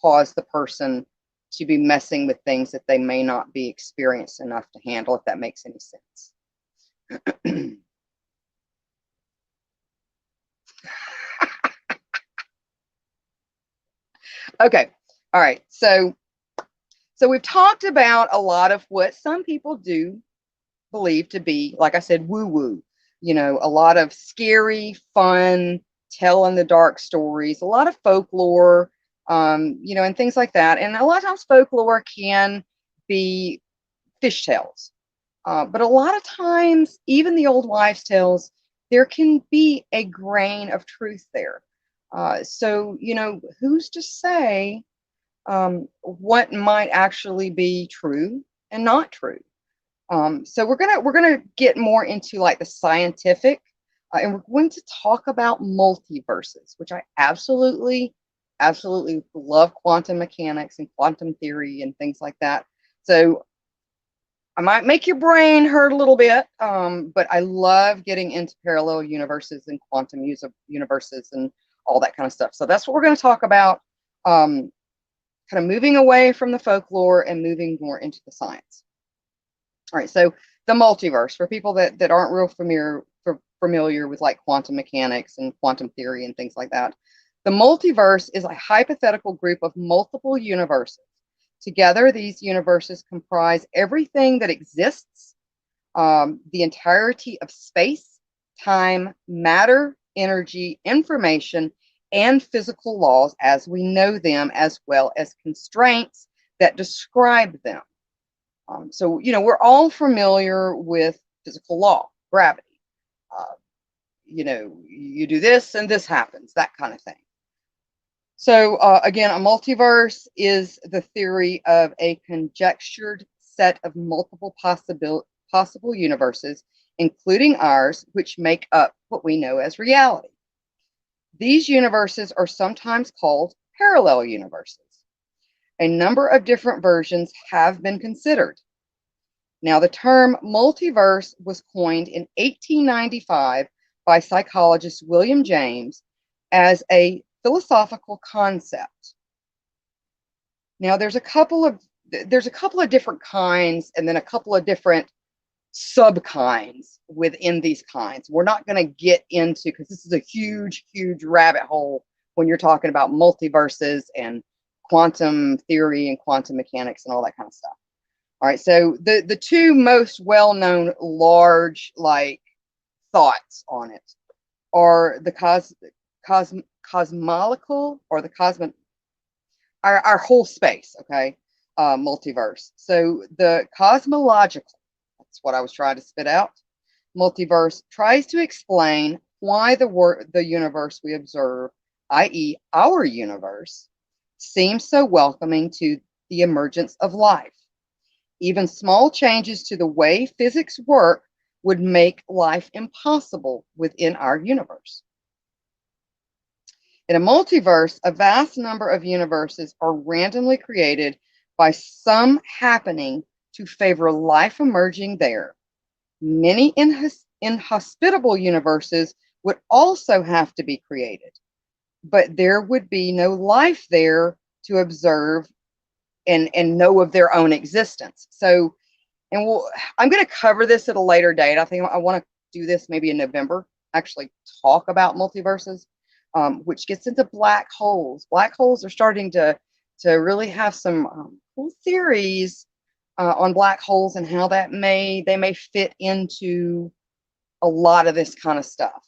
cause the person to be messing with things that they may not be experienced enough to handle, if that makes any sense. Okay. All right. So we've talked about a lot of what some people do believe to be, like I said, woo woo. You know, a lot of scary, fun, tell in the dark stories, a lot of folklore, you know, and things like that. And a lot of times folklore can be fish tales. But a lot of times, even the old wives' tales, there can be a grain of truth there. So, you know, who's to say what might actually be true and not true? So we're gonna get more into like the scientific, and we're going to talk about multiverses, which I absolutely love quantum mechanics and quantum theory and things like that. So I might make your brain hurt a little bit, but I love getting into parallel universes and quantum universes and all that kind of stuff. So that's what we're going to talk about, kind of moving away from the folklore and moving more into the science. All right, so the multiverse, for people that aren't real familiar with like quantum mechanics and quantum theory and things like that, the multiverse is a hypothetical group of multiple universes. Together, these universes comprise everything that exists, the entirety of space, time, matter, energy, information, and physical laws as we know them, as well as constraints that describe them. So, you know, we're all familiar with physical law, gravity. Uh, you know, you do this and this happens, that kind of thing. So again, a multiverse is the theory of a conjectured set of multiple possible universes, including ours, which make up what we know as reality. These universes are sometimes called parallel universes. A number of different versions have been considered. Now, the term multiverse was coined in 1895 by psychologist William James as a philosophical concept. Now, there's a couple of different kinds, and then a couple of different sub kinds within these kinds. We're not going to get into, because this is a huge rabbit hole when you're talking about multiverses and quantum theory and quantum mechanics and all that kind of stuff. All right, so the two most well-known large like thoughts on it are the cosmological, or the cosmic, our whole space, okay, multiverse. So the cosmological, that's what I was trying to spit out. Multiverse tries to explain why the universe we observe, i.e., our universe, seems so welcoming to the emergence of life. Even small changes to the way physics work would make life impossible within our universe. In a multiverse, a vast number of universes are randomly created by some happening to favor life emerging there. Many inhospitable universes would also have to be created, but there would be no life there to observe and know of their own existence. So, I'm going to cover this at a later date. I think I want to do this maybe in November, actually talk about multiverses, which gets into black holes. Black holes are starting to really have some cool theories on black holes and how they may fit into a lot of this kind of stuff,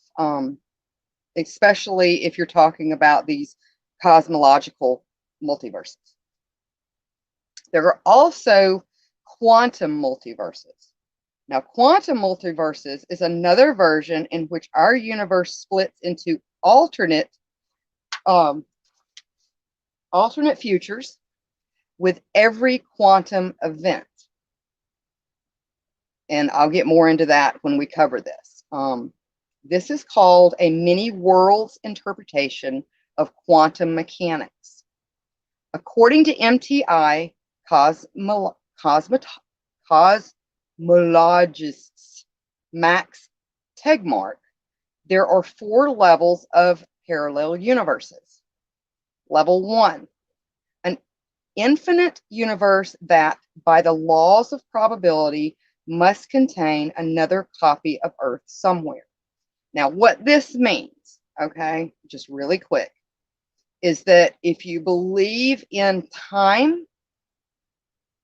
especially if you're talking about these cosmological multiverses. There are also quantum multiverses. Now, quantum multiverses is another version in which our universe splits into alternate alternate futures with every quantum event. And I'll get more into that when we cover this. This is called a many worlds interpretation of quantum mechanics. According to MTI cosmologists Max Tegmark, there are 4 levels of parallel universes. Level 1, an infinite universe that, by the laws of probability, must contain another copy of Earth somewhere. Now, what this means, okay, just really quick, is that if you believe in time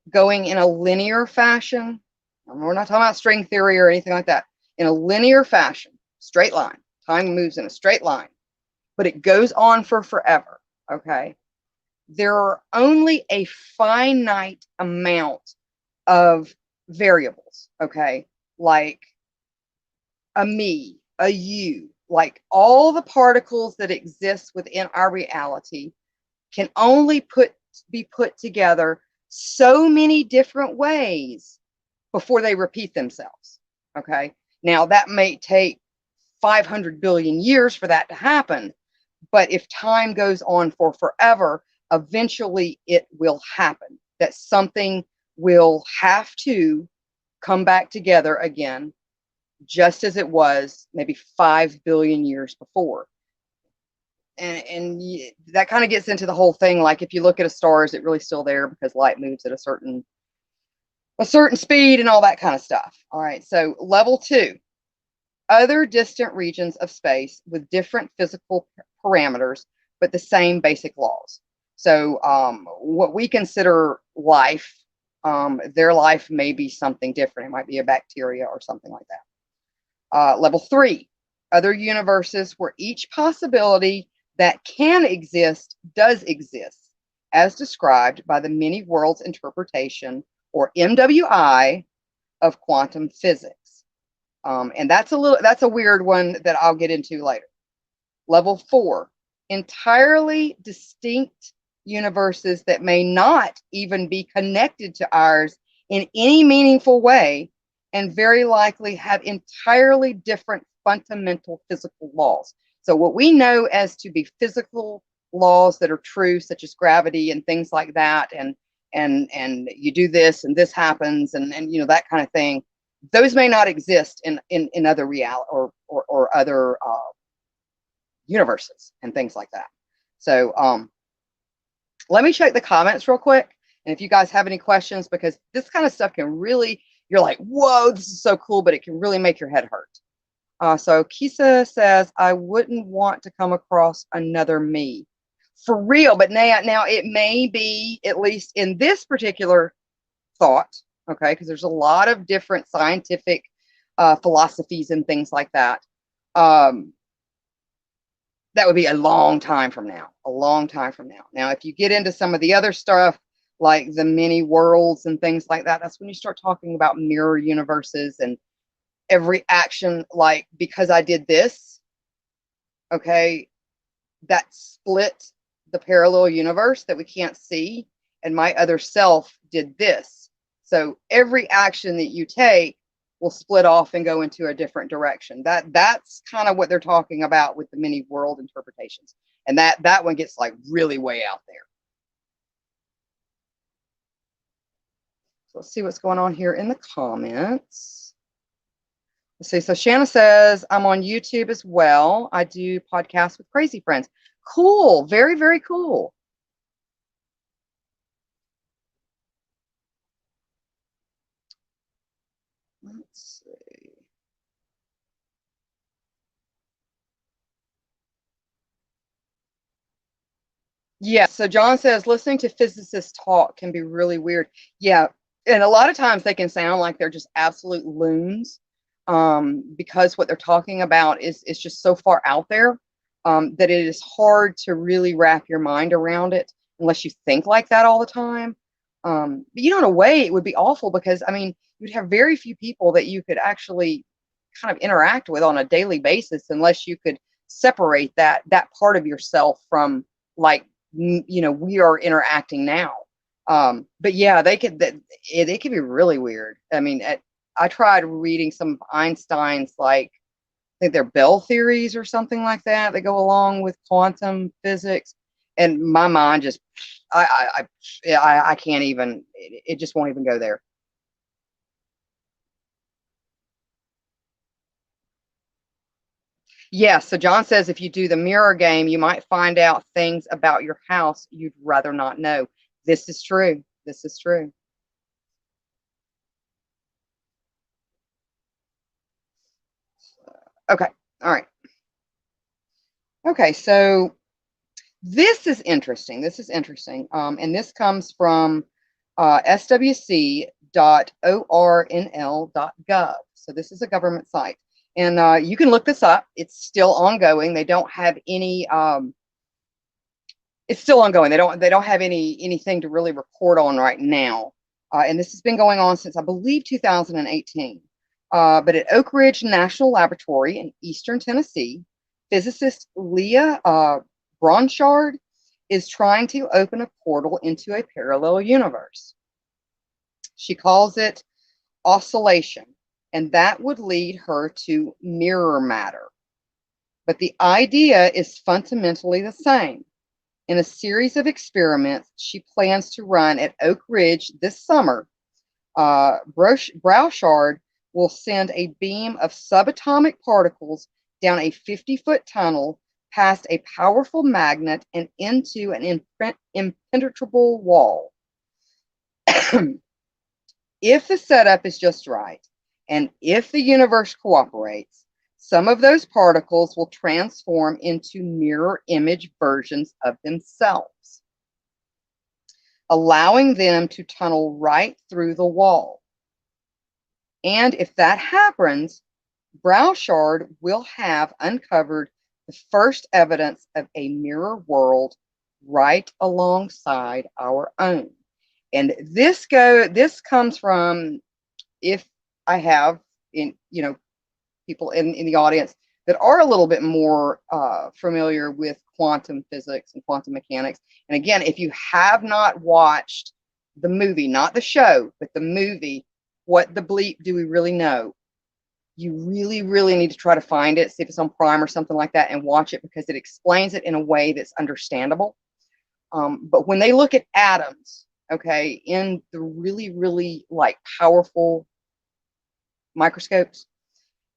going in a linear fashion, we're not talking about string theory or anything like that, in a linear fashion, straight line, time moves in a straight line, but it goes on for forever, okay? There are only a finite amount of variables, okay? Like a me, a you, like all the particles that exist within our reality can only be put together so many different ways before they repeat themselves, okay? Now, that may take 500 billion years for that to happen, but if time goes on for forever, eventually it will happen, that something will have to come back together again, just as it was maybe 5 billion years before. And that kind of gets into the whole thing, like if you look at a star, is it really still there because light moves at a certain speed and all that kind of stuff. All right, so level 2, other distant regions of space with different physical parameters, but the same basic laws. So what we consider life, their life may be something different. It might be a bacteria or something like that. Level 3, other universes where each possibility that can exist does exist, as described by the many worlds interpretation, or MWI, of quantum physics. And that's a weird one that I'll get into later. Level 4, entirely distinct universes that may not even be connected to ours in any meaningful way, and very likely have entirely different fundamental physical laws. So what we know as to be physical laws that are true, such as gravity and things like that, and you do this and this happens, and you know, that kind of thing, those may not exist in other reality or other universes and things like that. So let me check the comments real quick, and if you guys have any questions, because this kind of stuff can really, you're like, whoa, this is so cool, but it can really make your head hurt. So Kisa says, I wouldn't want to come across another me. For real, but now it may be, at least in this particular thought, okay, because there's a lot of different scientific philosophies and things like that. That would be a long time from now, a long time from now. Now, if you get into some of the other stuff, like the many worlds and things like that, that's when you start talking about mirror universes, and every action, like, because I did this, okay, that split the parallel universe that we can't see, and my other self did this. So every action that you take will split off and go into a different direction. That's kind of what they're talking about with the many world interpretations. And that one gets like really way out there. So let's see what's going on here in the comments. Let's see. So Shanna says, I'm on YouTube as well. I do podcasts with crazy friends. Cool. Very, very cool. Let's see. Yeah, so John says listening to physicists talk can be really weird. Yeah, and a lot of times they can sound like they're just absolute loons, because what they're talking about is just so far out there, that it is hard to really wrap your mind around it unless you think like that all the time. But you know, in a way, it would be awful, because I mean, you'd have very few people that you could actually kind of interact with on a daily basis unless you could separate that part of yourself from, like, we are interacting now. But yeah, they could be really weird. I mean, I tried reading some of Einstein's, like, I think they're Bell theories or something like that that go along with quantum physics, and my mind just, I can't even. It just won't even go there. Yeah, so John says if you do the mirror game, you might find out things about your house you'd rather not know. This is true. This is true. Okay. All right. Okay. So this is interesting. This is interesting. And this comes from swc.ornl.gov. So this is a government site. And you can look this up. It's still ongoing. They don't have any it's still ongoing. They don't have anything to really report on right now. And this has been going on since, I believe, 2018. But at Oak Ridge National Laboratory in eastern Tennessee, physicist Leah Bronchard is trying to open a portal into a parallel universe. She calls it oscillation, and that would lead her to mirror matter. But the idea is fundamentally the same. In a series of experiments she plans to run at Oak Ridge this summer, Brouchard will send a beam of subatomic particles down a 50-foot tunnel past a powerful magnet and into an impenetrable wall. If the setup is just right, and if the universe cooperates, some of those particles will transform into mirror image versions of themselves, allowing them to tunnel right through the wall. And if that happens, Brouchard will have uncovered the first evidence of a mirror world right alongside our own. And this comes from, if I have people in the audience that are a little bit more familiar with quantum physics and quantum mechanics. And again, if you have not watched the movie, not the show, but the movie, What the Bleep Do We Really Know? You really, really need to try to find it, see if it's on Prime or something like that, and watch it, because it explains it in a way that's understandable. But when they look at atoms, okay, in the really, really like powerful microscopes,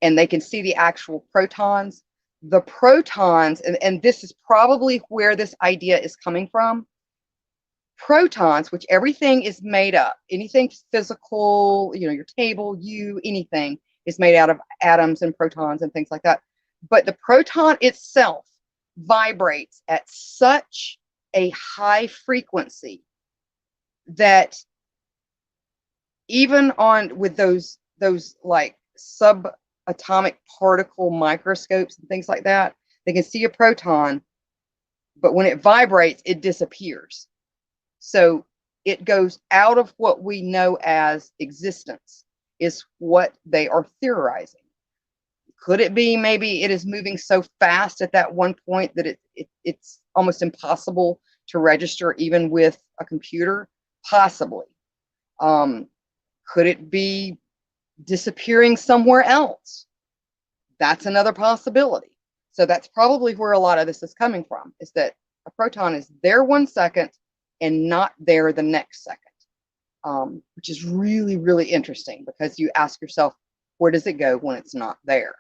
and they can see the actual protons, and this is probably where this idea is coming from. Protons, which everything is made up, anything physical, your table, anything is made out of atoms and protons and things like that. But the proton itself vibrates at such a high frequency that even with those like subatomic particle microscopes and things like that, they can see a proton, but when it vibrates, it disappears. So it goes out of what we know as existence, is what they are theorizing. Could it be maybe it is moving so fast at that one point that it's almost impossible to register even with a computer? Possibly. Could it be disappearing somewhere else? That's another possibility. So that's probably where a lot of this is coming from, is that a proton is there 1 second and not there the next second, which is really, really interesting, because you ask yourself, where does it go when it's not there?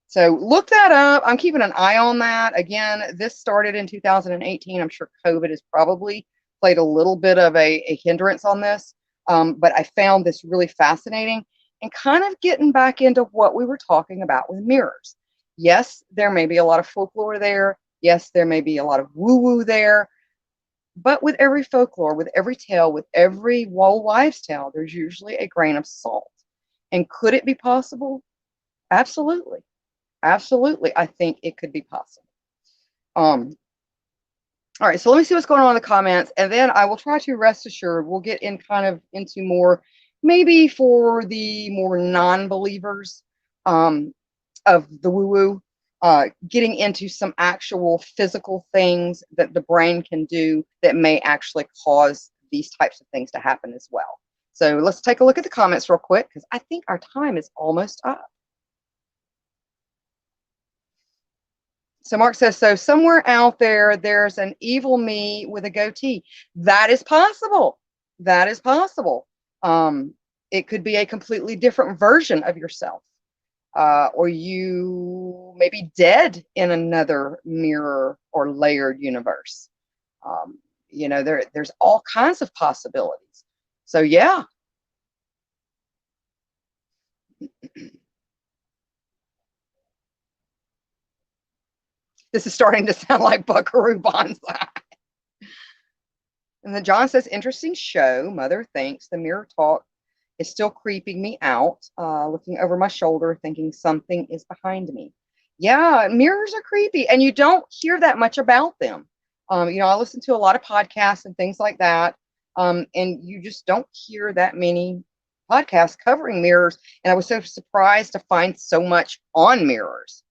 So look that up. I'm keeping an eye on that. Again, this started in 2018. I'm sure COVID has probably played a little bit of a hindrance on this, but I found this really fascinating, and kind of getting back into what we were talking about with mirrors. Yes, there may be a lot of folklore there. Yes, there may be a lot of woo-woo there. But with every folklore, with every tale, with every wives' tale, there's usually a grain of salt. And could it be possible? Absolutely. Absolutely. I think it could be possible. All right, so let me see what's going on in the comments, and then I will try to rest assured we'll get in kind of into more, maybe for the more non-believers of the woo-woo. getting into some actual physical things that the brain can do that may actually cause these types of things to happen as well. So let's take a look at the comments real quick because I think our time is almost up. So Mark says, so somewhere out there, there's an evil me with a goatee. That is possible. That is possible. It could be a completely different version of yourself. Or you may be dead in another mirror or layered universe. There's all kinds of possibilities. So yeah. This is starting to sound like Buckaroo Banzai. And then John says, interesting show. Mother thinks the mirror talk is still creeping me out, looking over my shoulder, thinking something is behind me. Yeah, mirrors are creepy, and you don't hear that much about them. I listen to a lot of podcasts and things like that, and you just don't hear that many podcasts covering mirrors. And I was so surprised to find so much on mirrors.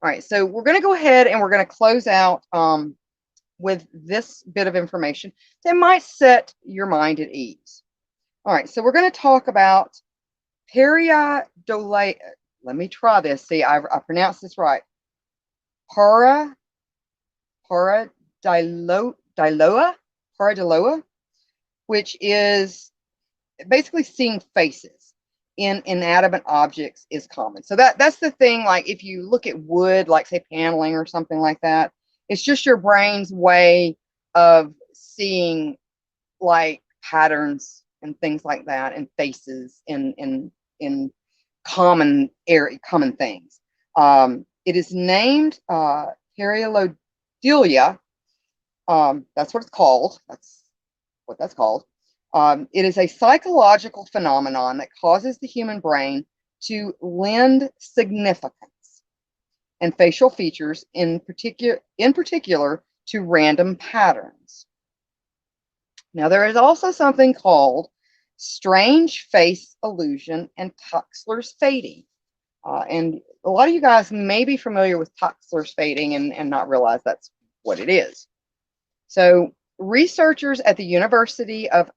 All right, so we're going to go ahead and we're going to close out with this bit of information that might set your mind at ease. All right, so we're going to talk about pareidolia. Let me try this. See, I pronounced this right. Pareidolia, which is basically seeing faces in inanimate objects is common. So that's the thing. Like if you look at wood, like say paneling or something like that, it's just your brain's way of seeing like patterns and things like that, and faces in common things. It is named pareidolia. That's what it's called. That's what that's called. It is a psychological phenomenon that causes the human brain to lend significance and facial features in particular to random patterns. Now, there is also something called strange face illusion and Tuxler's fading. And a lot of you guys may be familiar with Tuxler's fading and not realize that's what it is. So researchers at the University of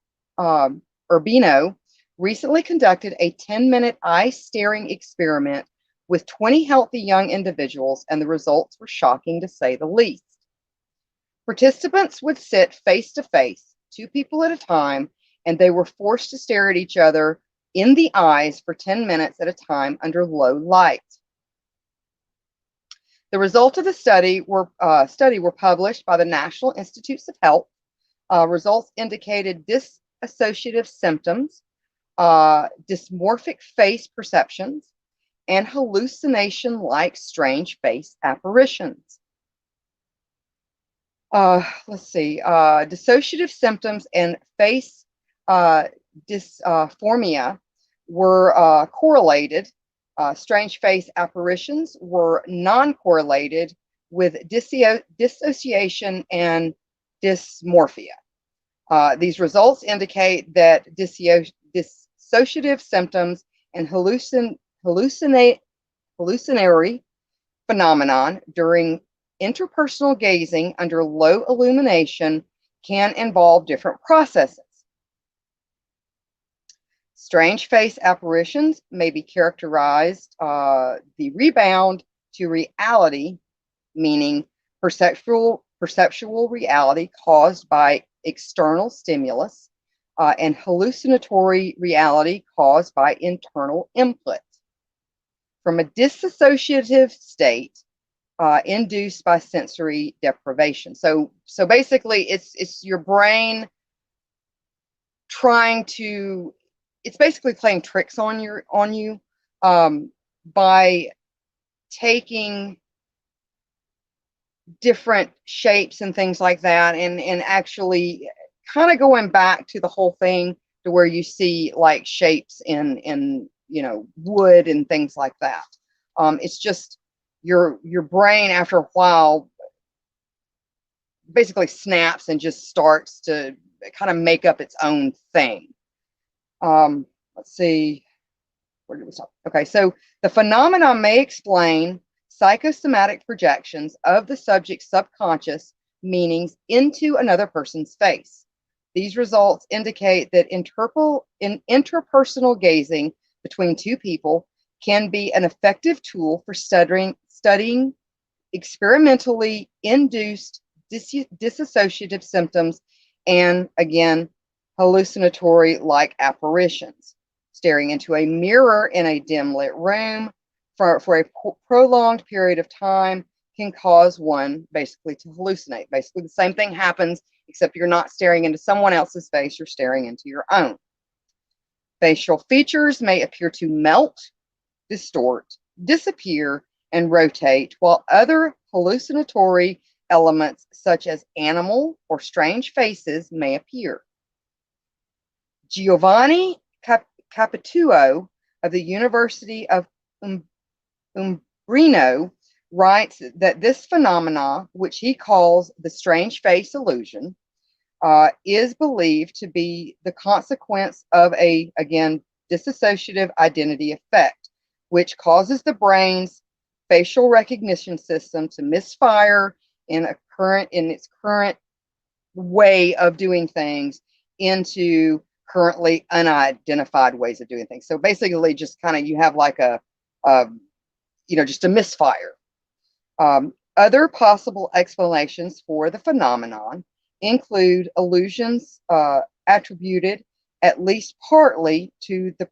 Urbino recently conducted a 10-minute eye staring experiment with 20 healthy young individuals, and the results were shocking to say the least. Participants would sit face to face, 2 people at a time, and they were forced to stare at each other in the eyes for 10 minutes at a time under low light. The results of the study were published by the National Institutes of Health. Results indicated dissociative symptoms, dysmorphic face perceptions, and hallucination-like strange face apparitions. Let's see. Dissociative symptoms and face dysphoria were correlated. Strange face apparitions were non-correlated with dissociation and dysmorphia. These results indicate that dissociative symptoms and hallucinatory phenomenon during interpersonal gazing under low illumination can involve different processes. Strange face apparitions may be characterized the rebound to reality, meaning perceptual reality caused by external stimulus, and hallucinatory reality caused by internal input. From a dissociative state induced by sensory deprivation. So basically, it's your brain trying to. It's basically playing tricks on you by taking different shapes and things like that, and actually kind of going back to the whole thing to where you see like shapes in wood and things like that. It's just your brain after a while basically snaps and just starts to kind of make up its own thing. Let's see, where did we stop? Okay, so the phenomenon may explain psychosomatic projections of the subject's subconscious meanings into another person's face. These results indicate that interpersonal gazing between two people can be an effective tool for studying experimentally induced dissociative symptoms and, again, hallucinatory like apparitions. Staring into a mirror in a dim lit room for a prolonged period of time can cause one basically to hallucinate. Basically, the same thing happens, except you're not staring into someone else's face, you're staring into your own. Facial features may appear to melt, distort, disappear, and rotate, while other hallucinatory elements, such as animal or strange faces, may appear. Giovanni Capituo of the University of Umbrino writes that this phenomena, which he calls the strange face illusion, is believed to be the consequence of a, again, dissociative identity effect, which causes the brain's facial recognition system to misfire in its current way of doing things into currently unidentified ways of doing things. So basically, just kind of you have like a just a misfire. Other possible explanations for the phenomenon include illusions attributed at least partly to the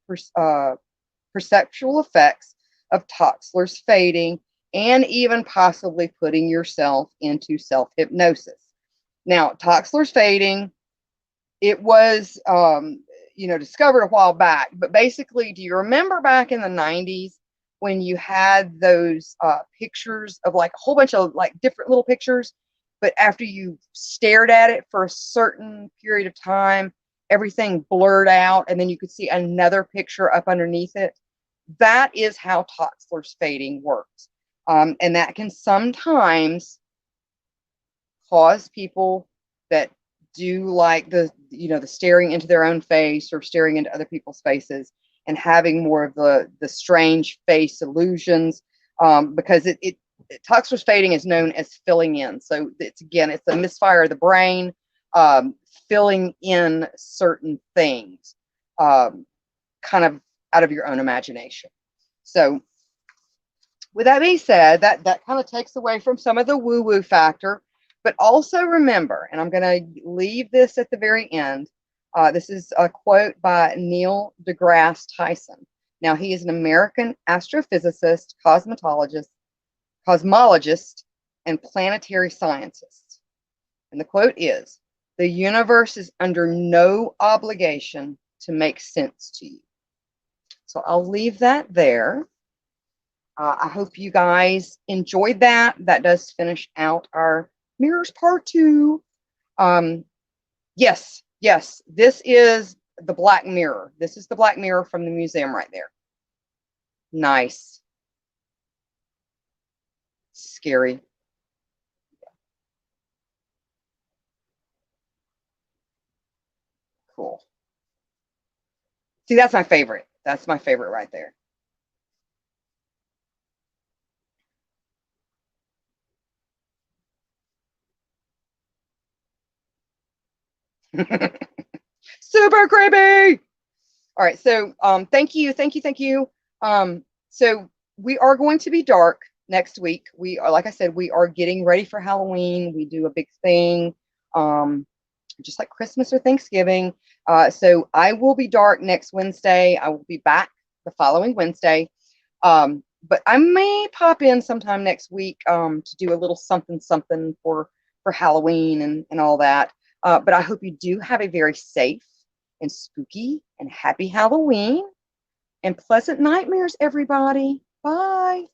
perceptual effects of Toxler's fading, and even possibly putting yourself into self-hypnosis. Now, Toxler's fading, it was discovered a while back, but basically, do you remember back in the 90s when you had those pictures of like a whole bunch of like different little pictures, but after you stared at it for a certain period of time, everything blurred out, and then you could see another picture up underneath it? That is how Toxler's fading works. And that can sometimes cause people that do like the staring into their own face or staring into other people's faces and having more of the strange face illusions, because Toxler's fading is known as filling in. So it's a misfire of the brain, filling in certain things, kind of out of your own imagination. So with that being said, that kind of takes away from some of the woo-woo factor, but also remember, and I'm going to leave this at the very end, this is a quote by Neil deGrasse Tyson. Now, he is an American astrophysicist, cosmologist, and planetary scientist. And the quote is, "The universe is under no obligation to make sense to you." So I'll leave that there. I hope you guys enjoyed that. That does finish out our mirrors part 2. Yes, this is the black mirror. This is the black mirror from the museum right there. Nice. Scary. Cool. See, that's my favorite. That's my favorite right there. Super creepy. All right, so thank you. So we are going to be dark next week. We are, like I said, we are getting ready for Halloween. We do a big thing, just like Christmas or Thanksgiving. So I will be dark next Wednesday. I will be back the following Wednesday. But I may pop in sometime next week to do a little something for Halloween and all that. But I hope you do have a very safe and spooky and happy Halloween and pleasant nightmares, everybody. Bye.